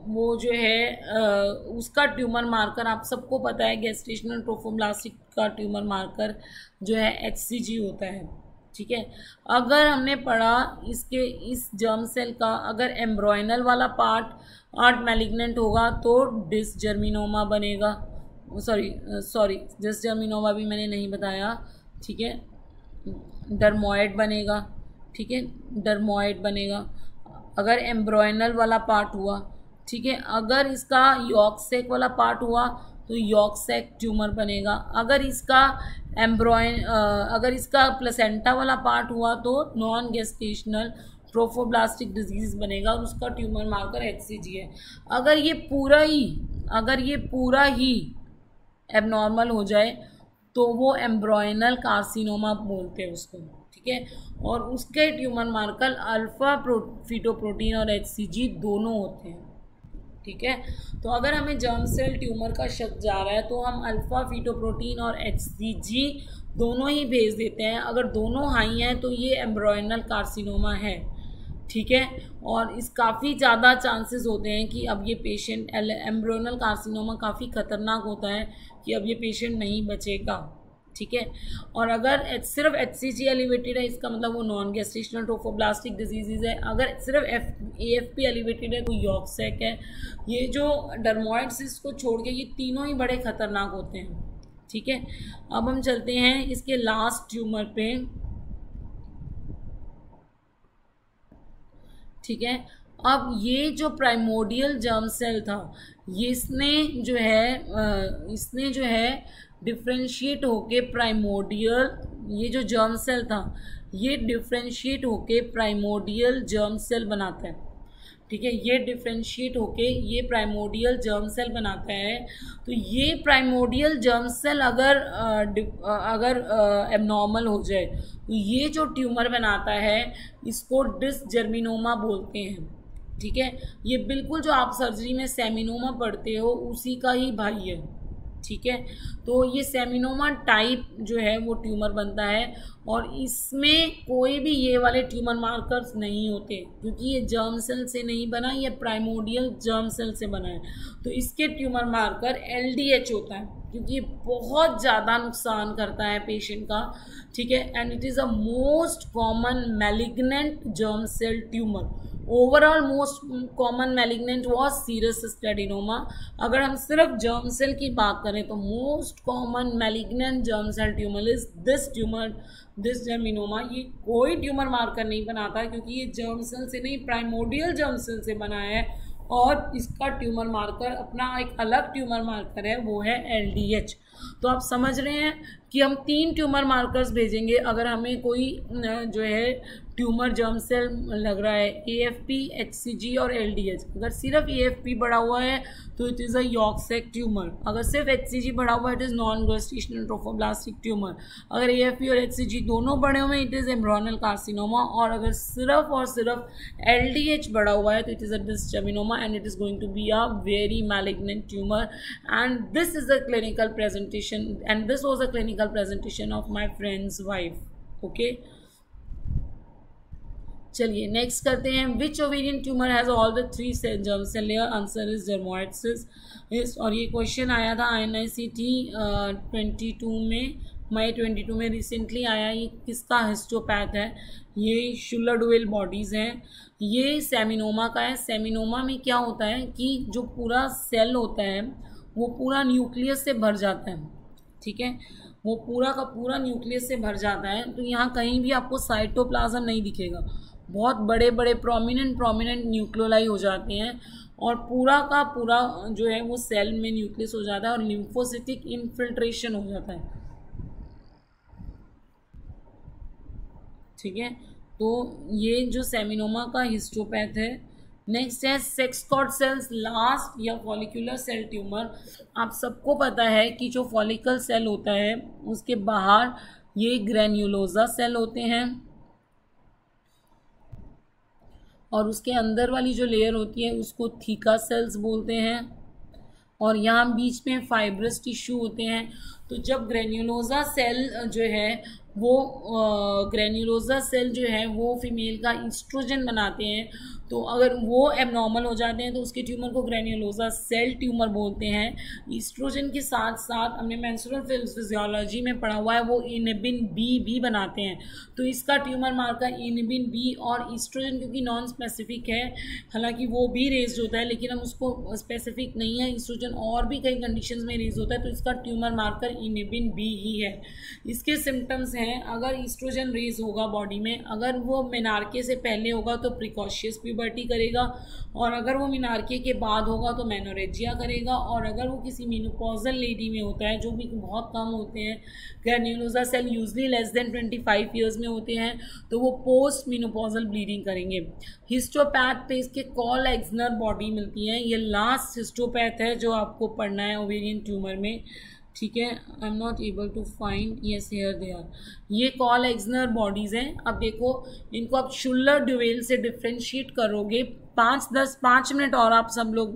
वो जो है उसका ट्यूमर मार्कर आप सबको पता है, गेस्टेशनल ट्रोफोब्लास्टिक का ट्यूमर मार्कर जो है HCG होता है। ठीक है, अगर हमने पढ़ा इसके इस जर्म सेल का अगर एम्ब्रॉयनल वाला पार्ट मैलिग्नेंट होगा तो डिसजर्मिनोमा बनेगा। सॉरी डिसजर्मिनोमा भी मैंने नहीं बताया। ठीक है, डर्मोइड बनेगा। ठीक है, डर्मोइड बनेगा अगर एम्ब्रॉयनल वाला पार्ट हुआ। ठीक है, अगर इसका यॉर्क सैक वाला पार्ट हुआ तो यॉर्क सैक ट्यूमर बनेगा। अगर इसका अगर इसका प्लेसेंटा वाला पार्ट हुआ तो नॉन गेस्टेशनल ट्रोफोब्लास्टिक डिजीज बनेगा और उसका ट्यूमर मार्कर HCG है। अगर ये पूरा ही एबनॉर्मल हो जाए तो वो एम्ब्रॉयनल कार्सिनोमा बोलते हैं उसको। ठीक है, और उसके ट्यूमर मार्कर अल्फा फीटोप्रोटीन और HCG दोनों होते हैं। ठीक है, तो अगर हमें जर्म सेल ट्यूमर का शक जा रहा है तो हम अल्फा फीटोप्रोटीन और HCG दोनों ही भेज देते हैं। अगर दोनों हाई हैं तो ये एम्ब्रॉयनल कार्सिनोमा है। ठीक है, और इस काफ़ी ज़्यादा चांसेस होते हैं कि अब ये पेशेंट एम्ब्रॉयनल कार्सिनोमा काफ़ी ख़तरनाक होता है कि अब ये पेशेंट नहीं बचेगा। ठीक है, और अगर सिर्फ HCG एलिवेटेड है इसका मतलब वो नॉन गेस्टेशनल ट्रोफोब्लास्टिक डिजीज़ है। अगर सिर्फ AFP एलिवेटेड है तो यॉर्क सैक है। ये जो डर्मोइड सिस्ट को छोड़ के ये तीनों ही बड़े ख़तरनाक होते हैं। ठीक है, अब हम चलते हैं इसके लास्ट ट्यूमर पे। ठीक है, अब ये जो प्राइमोडियल जर्म सेल था इसने जो है डिफ्रेंशिएट होके प्राइमोडियल, ये जो जर्म सेल था ये डिफ्रेंशिएट होके प्राइमोडियल जर्म सेल बनाता है। ठीक है, ये डिफ्रेंशिएट होके ये प्राइमोडियल जर्म सेल बनाता है। तो ये प्राइमोडियल जर्म सेल अगर एबनॉर्मल हो जाए तो ये जो ट्यूमर बनाता है इसको डिसजर्मिनोमा बोलते हैं। ठीक है, ये बिल्कुल जो आप सर्जरी में सेमिनोमा पढ़ते हो उसी का ही भाई है। ठीक है, तो ये सेमिनोमा टाइप जो है वो ट्यूमर बनता है और इसमें कोई भी ये वाले ट्यूमर मार्कर्स नहीं होते क्योंकि ये जर्म सेल से नहीं बना, ये प्राइमोडियल जर्म सेल से बना है। तो इसके ट्यूमर मार्कर LDH होता है क्योंकि ये बहुत ज़्यादा नुकसान करता है पेशेंट का। ठीक है, and it is a most common malignant germ cell tumour. Overall most common malignant was serous cystadenoma. अगर हम सिर्फ जर्म सेल की बात करें तो most common malignant germ cell tumour is dysgerminoma. ये कोई ट्यूमर मार्कर नहीं बनाता क्योंकि ये जर्म सेल से नहीं प्राइमोडियल जर्म सेल से बना है और इसका ट्यूमर मार्कर अपना एक अलग ट्यूमर मार्कर है, वो है LDH। तो आप समझ रहे हैं कि हम 3 ट्यूमर मार्कर्स भेजेंगे अगर हमें कोई जो है ट्यूमर जर्म सेल लग रहा है, AFP, HCG और LDH। अगर सिर्फ AFP बढ़ा हुआ है तो it is a yolk sac tumour. अगर सिर्फ HCG बढ़ा हुआ है it is non gestational trophoblastic tumour. अगर AFP और HCG दोनों बढ़े हुए हैं इट इज़ एम्ब्रॉयनल कार्सिनोमा। और अगर सिर्फ और सिर्फ LDH बढ़ा हुआ है तो it is a dysgerminoma and it is going to be a very malignant tumour. And this is a clinical presentation and this was a clinical presentation of my friend's wife. Okay, चलिए next करते हैं। Which ovarian tumour has all the 3 germ cell layer? Answer is dermoid cyst. और ये question आया था INICET 22 में, मई 22 में recently आया। ये किसका हिस्टोपैथ है? ये शुलर डुवेल बॉडीज़ हैं। ये सेमिनोमा का है। सेमिनोमा में क्या होता है कि जो पूरा सेल होता है वो पूरा न्यूक्लियस से भर जाता है। ठीक है, वो पूरा का पूरा न्यूक्लियस से भर जाता है। तो यहाँ कहीं भी आपको साइटोप्लाज्म नहीं दिखेगा, बहुत बड़े बड़े प्रोमिनेंट न्यूक्लियोलाई हो जाते हैं और पूरा का पूरा जो है वो सेल में न्यूक्लियस हो जाता है और लिम्फोसिटिक इन्फिल्ट्रेशन हो जाता है। ठीक है, तो ये जो सेमिनोमा का हिस्टोपैथ है। नेक्स्ट है सेक्स कॉर्ड सेल्स लास्ट या फॉलिकुलर सेल ट्यूमर। आप सबको पता है कि जो फॉलिकल सेल होता है उसके बाहर ये ग्रेन्युलोजा सेल होते हैं और उसके अंदर वाली जो लेयर होती है उसको थीका सेल्स बोलते हैं और यहाँ बीच में फाइब्रस टिश्यू होते हैं। तो जब ग्रेन्युलोजा सेल जो है वो ग्रेन्युलोसा सेल जो है वो फीमेल का ईस्ट्रोजन बनाते हैं। तो अगर वो एबनॉर्मल हो जाते हैं तो उसके ट्यूमर को ग्रेन्युलोसा सेल ट्यूमर बोलते हैं। ईस्ट्रोजन के साथ साथ हमने मेंस्ट्रुअल फिजियोलॉजी में पढ़ा हुआ है वो इनिबिन बी भी बनाते हैं। तो इसका ट्यूमर मार्कर इनिबिन बी और ईस्ट्रोजन क्योंकि नॉन स्पेसिफिक है, हालांकि वो भी रेज होता है लेकिन हम उसको स्पेसिफिक नहीं है, ईस्ट्रोजन और भी कई कंडीशंस में रेज होता है, तो इसका ट्यूमर मार्कर इनिबिन बी ही है। इसके सिम्टम्स हैं, अगर ईस्ट्रोजन रेज होगा बॉडी में, अगर वो मेनार्के से पहले होगा तो प्रिकॉशियस प्यूबर्टी करेगा, और अगर वो मेनार्के के बाद होगा तो मेनोरेजिया करेगा, और अगर वो किसी मेनोपॉजल लेडी में होता है जो भी बहुत कम होते हैं, granulosa cell usually less than 25 years में होते हैं, तो वो पोस्ट मेनोपॉजल ब्लीडिंग करेंगे। हिस्टोपैथ पे इसके कॉल एक्सनर बॉडी मिलती है, ये लास्ट हिस्टोपैथ है जो आपको पढ़ना है ओवेरियन ट्यूमर में, ठीक है। I am not able to find, yes here they are, ये कॉल एक्सनर बॉडीज़ हैं। अब देखो इनको आप शुलर ड्यूवेल से डिफ्रेंशिएट करोगे, 5 मिनट और आप सब लोग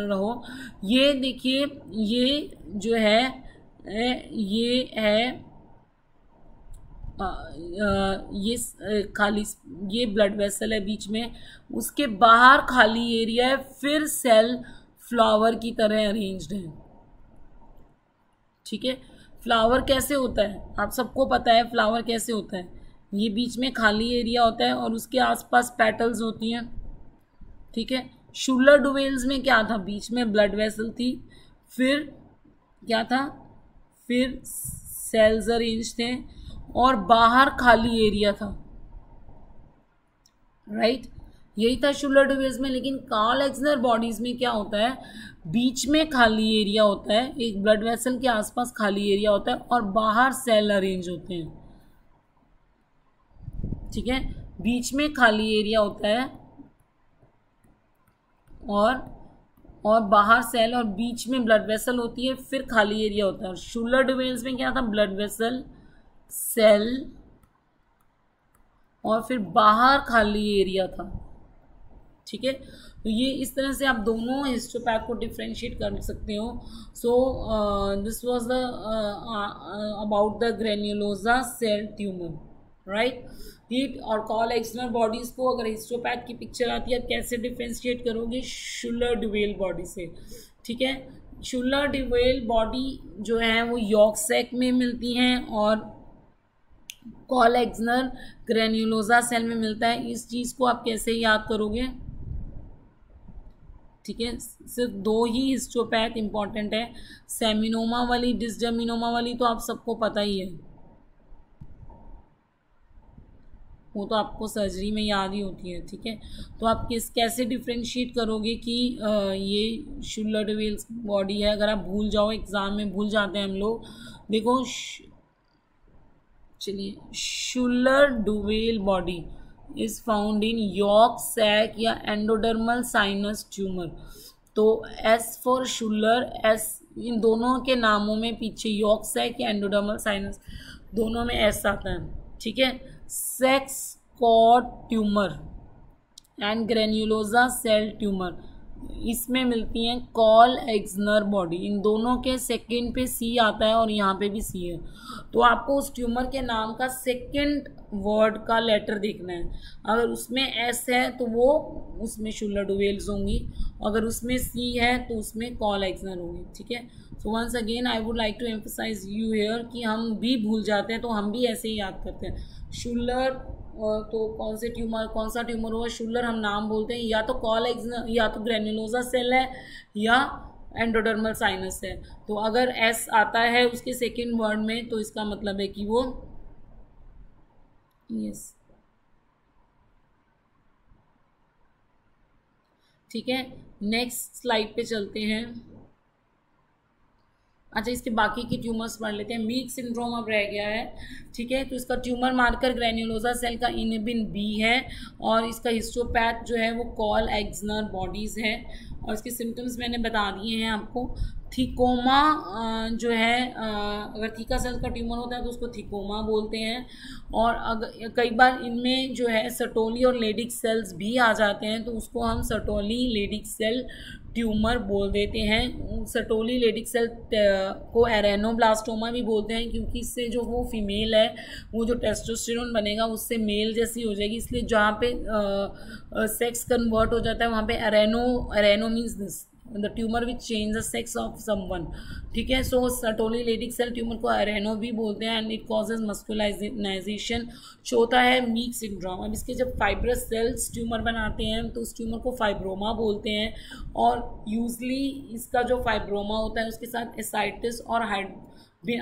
रहो। ये देखिए ये जो है ये है ये खाली, ये ब्लड वेसल है बीच में, उसके बाहर खाली एरिया है, फिर सेल फ्लावर की तरह अरेंज्ड है, ठीक है। फ्लावर कैसे होता है आप सबको पता है, फ्लावर कैसे होता है, ये बीच में खाली एरिया होता है और उसके आसपास पेटल्स होती हैं, ठीक है। शुलर डुवेल्स में क्या था, बीच में ब्लड वेसल थी, फिर क्या था, फिर सेल्स अरेंज थे और बाहर खाली एरिया था, राइट। यही था शुलर डुवेल्स में। लेकिन कॉल एक्सनर बॉडीज में क्या होता है, बीच में खाली एरिया होता है, एक ब्लड वेसल के आसपास खाली एरिया होता है और बाहर सेल अरेंज होते हैं, ठीक है। बीच में खाली एरिया होता है और बाहर सेल और बीच में ब्लड वेसल होती है, फिर खाली एरिया होता है। और शुलर डुवेल्स में क्या था, ब्लड वेसल, सेल और फिर बाहर खाली एरिया था, ठीक है। तो ये इस तरह से आप दोनों हिस्टोपैथ को डिफ्रेंशिएट कर सकते हो। So this was the about the granulosa cell tumour, right. हीट और कॉल एक्सनर बॉडीज को अगर हिस्टोपैथ की पिक्चर आती है, आप कैसे डिफ्रेंशिएट करोगे, शुलर डुवेल बॉडी से, ठीक है। शुलर डुवेल बॉडी जो है वो यॉर्क सैक में मिलती हैं और कॉल एक्सनर ग्रेन्युलोसा सेल में मिलता है। इस चीज़ को आप कैसे याद करोगे, ठीक है। सिर्फ 2 ही हिस्टोपैथ इंपॉर्टेंट है, सेमिनोमा वाली, डिसजर्मिनोमा वाली तो आप सबको पता ही है, वो तो आपको सर्जरी में याद ही होती है, ठीक है। तो आप कैसे डिफ्रेंशिएट करोगे कि ये शुलर डुवेल बॉडी है, अगर आप भूल जाओ, एग्जाम में भूल जाते हैं हम लोग। देखो चलिए, Schiller Duval body is found in yolk sac या एंडोडर्मल साइनस ट्यूमर। तो एस फॉर शुलर, एस इन दोनों के नामों में पीछे यॉर्क सैक या एंडोडर्मल साइनस दोनों में एस आता है, ठीक है। Sex cord tumour and granulosa cell tumour, इसमें मिलती हैं कॉल एक्सनर बॉडी, इन दोनों के सेकंड पे सी आता है और यहाँ पे भी सी है। तो आपको उस ट्यूमर के नाम का सेकंड वर्ड का लेटर देखना है, अगर उसमें एस है तो वो उसमें शुलर डुवेल्स होंगी, अगर उसमें सी है तो उसमें कॉल एक्सनर होंगी, ठीक है। So once again I would like to emphasise you here कि हम भी भूल जाते हैं, तो हम भी ऐसे ही याद करते हैं। शुलर तो कौन से ट्यूमर, कौन सा ट्यूमर हुआ, शुलर हम नाम बोलते हैं, या तो कॉल एक्सनर, या तो ग्रेन्युलोसा सेल है, या एंडोडर्मल साइनस है। तो अगर एस आता है उसके सेकंड वर्ड में तो इसका मतलब है कि वो यस, ठीक है। नेक्स्ट स्लाइड पे चलते हैं। अच्छा, इसके बाकी की ट्यूमर्स पढ़ लेते हैं। मीक सिंड्रोम अब रह गया है, ठीक है। तो इसका ट्यूमर मार्कर ग्रेन्युलोसा सेल का इनिबिन बी है और इसका हिस्टोपैथ जो है वो कॉल एक्सनर बॉडीज़ है और इसके सिम्टम्स मैंने बता दिए हैं आपको। थिकोमा जो है, अगर थीका सेल का ट्यूमर होता है तो उसको थिकोमा बोलते हैं, और अगर कई बार इनमें जो है सर्टोली और लेडिक सेल्स भी आ जाते हैं तो उसको हम सर्टोली लेडिक सेल ट्यूमर बोल देते हैं। सर्टोली लेडिक सेल को एरेनोब्लास्टोमा भी बोलते हैं, क्योंकि इससे जो वो फीमेल है वो जो टेस्टोस्टेरोन बनेगा उससे मेल जैसी हो जाएगी, इसलिए जहाँ पे सेक्स कन्वर्ट हो जाता है वहाँ पे arrheno means this the tumour which change the sex of someone. ठीक है, so Sertoli Leydig cell tumour को एरेनो भी बोलते हैं एंड इट कॉजेज मस्कुलाइजेशन। चौथा है मीक सिंड्रोम। अब इसके जब फाइब्रस सेल्स ट्यूमर बनाते हैं तो उस ट्यूमर को फाइब्रोमा बोलते हैं, और यूजली इसका जो फाइब्रोमा होता है उसके साथ एसाइटिस और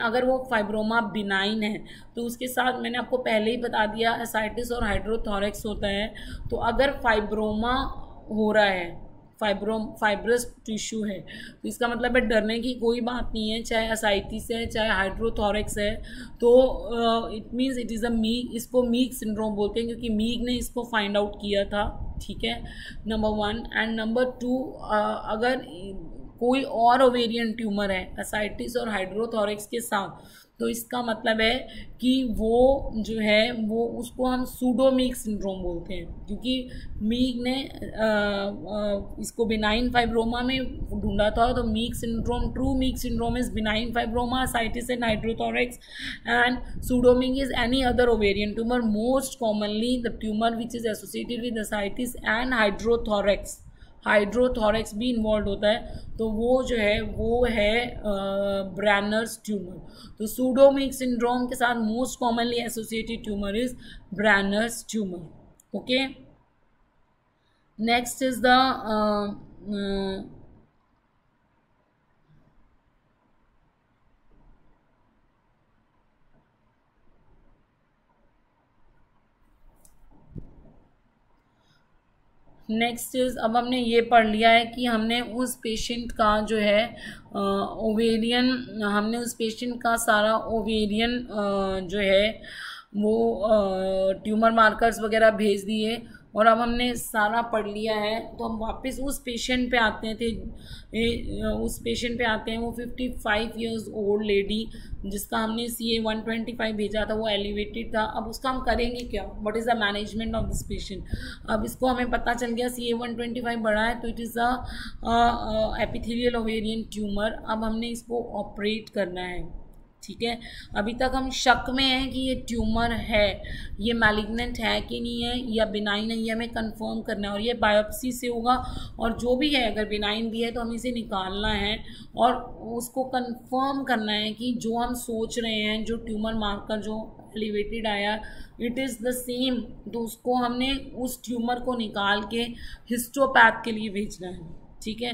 अगर वो फाइब्रोमा बिनाइन है तो उसके साथ मैंने आपको पहले ही बता दिया एसाइटिस और हाइड्रोथोरेक्स होता है। तो अगर फाइब्रोमा हो रहा है, फाइब्रस टिश्यू है, तो इसका मतलब है डरने की कोई बात नहीं है, चाहे एसाइटिस है चाहे हाइड्रोथोरेक्स है, तो it means it is a meek, इसको मीक सिंड्रोम बोलते हैं क्योंकि मीक ने इसको फाइंड आउट किया था। ठीक है, नंबर 1 एंड नंबर 2, अगर कोई और ओवेरियन ट्यूमर है एसाइटिस और हाइड्रोथोरेक्स के साथ, तो इसका मतलब है कि वो जो है वो उसको हम सूडोमीक सिंड्रोम बोलते हैं, क्योंकि मीक ने इसको बिनाइन फाइब्रोमा में ढूंढा था। तो Meigs syndrome, true Meigs syndrome is benign fibroma, ascites and hydrothorax, and pseudo Meigs is any other ovarian tumour, most commonly the tumour which is associated with ascites and hydrothorax. Hydrothorax भी involve होता है, तो वो जो है वो है ब्रैनर्स tumour. तो सूडोमीक सिंड्रोम के साथ most commonly associated tumour is Brenner's tumour. Okay, next is the next is, अब हमने ये पढ़ लिया है कि हमने उस पेशेंट का जो है ओवेरियन, हमने उस पेशेंट का सारा ओवेरियन जो है वो ट्यूमर मार्कर्स वगैरह भेज दिए, और अब हमने सारा पढ़ लिया है। तो हम वापस उस पेशेंट पे आते हैं, उस पेशेंट पे आते हैं। वो 55 इयर्स ओल्ड लेडी जिसका हमने CA 125 भेजा था, वो एलिवेटेड था। अब उसका हम करेंगे क्या, what is the management of this patient. अब इसको हमें पता चल गया CA 125 बढ़ा है, तो it is a epithelial ovarian tumour. अब हमने इसको ऑपरेट करना है। ठीक है, अभी तक हम शक में हैं कि ये ट्यूमर है, ये मैलिग्नेंट है कि नहीं है, या बिनाइन है, ये हमें कंफर्म करना है, और ये बायोप्सी से होगा। और जो भी है, अगर बिनाइन भी है तो हमें इसे निकालना है और उसको कंफर्म करना है कि जो हम सोच रहे हैं, जो ट्यूमर मार्कर जो एलिवेटेड आया, इट इज़ द सेम। तो उसको हमने उस ट्यूमर को निकाल के हिस्टोपैथ के लिए भेजना है। ठीक है,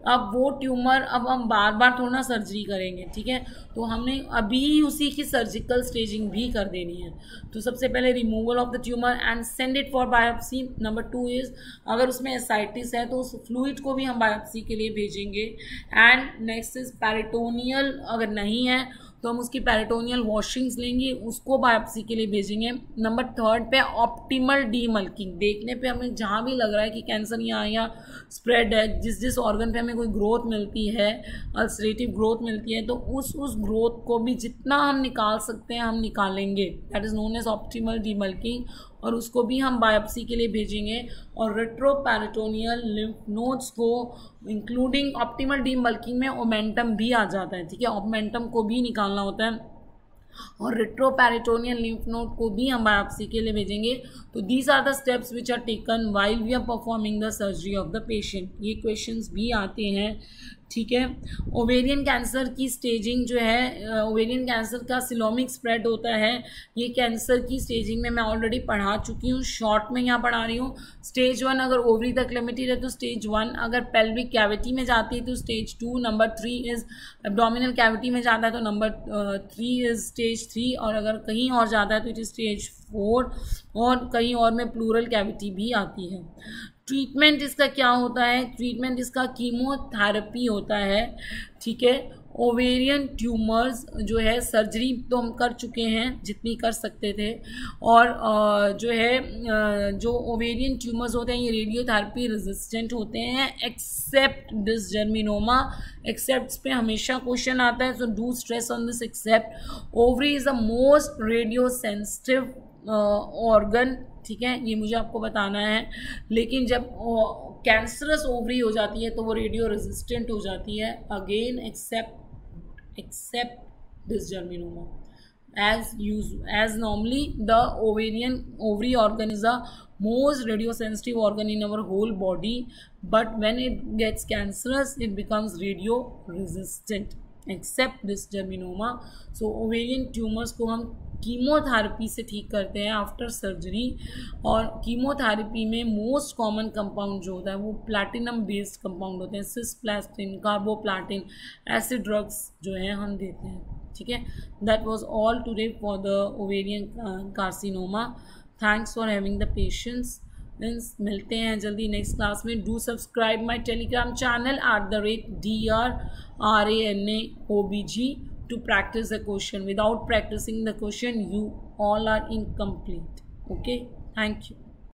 अब वो ट्यूमर, अब हम बार बार थोड़ा सर्जरी करेंगे। ठीक है, तो हमने अभी उसी की सर्जिकल स्टेजिंग भी कर देनी है। तो सबसे पहले removal of the tumour and send it for biopsy. Number 2 is, अगर उसमें एसाइटिस है तो उस फ्लूइड को भी हम बायोप्सी के लिए भेजेंगे। एंड नेक्स्ट इज पेरिटोनियल, अगर नहीं है तो हम उसकी पेरिटोनियल वॉशिंग्स लेंगे, उसको बायोप्सी के लिए भेजेंगे। नंबर 3 पे ऑप्टिमल डीमल्किंग, देखने पे हमें जहाँ भी लग रहा है कि कैंसर यहाँ स्प्रेड है, जिस ऑर्गन पे हमें कोई ग्रोथ मिलती है, अल्सरेटिव ग्रोथ मिलती है, तो उस ग्रोथ को भी जितना हम निकाल सकते हैं हम निकालेंगे, that is known as optimal debulking, और उसको भी हम बायोप्सी के लिए भेजेंगे। और रेट्रोपेरिटोनियल लिम्फ नोड्स को इंक्लूडिंग ऑप्टिमल डीमल्किंग में ओमेंटम भी आ जाता है। ठीक है, ओमेंटम को भी निकालना होता है, और रेट्रोपेरिटोनियल लिम्फ नोड को भी हम बायोप्सी के लिए भेजेंगे। तो these are the steps which are taken while we are performing the surgery of the patient. ये क्वेश्चंस भी आते हैं। ठीक है, ओवेरियन कैंसर की स्टेजिंग जो है, ओवेरियन कैंसर का सिलोमिक स्प्रेड होता है। ये कैंसर की स्टेजिंग में मैं ऑलरेडी पढ़ा चुकी हूँ, शॉर्ट में यहाँ पढ़ा रही हूँ। स्टेज 1 अगर ओवरी तक लिमिटेड है तो स्टेज 1, अगर पेल्विक कैविटी में जाती है तो stage 2, number 3 is abdominal cavity में जाता है तो नंबर 3 इज स्टेज 3, और अगर कहीं और जाता है तो इट इज स्टेज 4, और कहीं और में प्लूरल कैविटी भी आती है। ट्रीटमेंट इसका क्या होता है, ट्रीटमेंट इसका कीमोथेरेपी होता है। ठीक है, ओवेरियन ट्यूमर्स जो है सर्जरी तो हम कर चुके हैं जितनी कर सकते थे, और जो है जो ओवेरियन ट्यूमर्स होते हैं ये रेडियोथेरेपी रेजिस्टेंट होते हैं एक्सेप्ट डिसजर्मिनोमा। एक्सेप्ट पे हमेशा क्वेश्चन आता है, so do stress on this except. Ovary is the most radio sensitive organ ठीक है, ये मुझे आपको बताना है। लेकिन जब कैंसरस ओवरी हो जाती है तो वो रेडियो रेजिस्टेंट हो जाती है again except dysgerminoma. As normally the ovary organ is the most radiosensitive organ in our whole body, but when it gets cancerous it becomes radio resistant except dysgerminoma. So ovarian tumors को हम chemotherapy से ठीक करते हैं after surgery, और chemotherapy में most common compound जो होता है वो प्लैटिनम बेस्ड कंपाउंड होते हैं, सिस्प्लाटिन, कार्बोप्लैटिन, एसिड ड्रग्स जो हैं हम देते हैं, ठीक है। That was all today for the ovarian carcinoma. Thanks for having the patience. मिलते हैं जल्दी नेक्स्ट क्लास में। Do subscribe my Telegram channel @DRRANAOBG to practice the question. Without practicing the question you all are incomplete. Okay, thank you.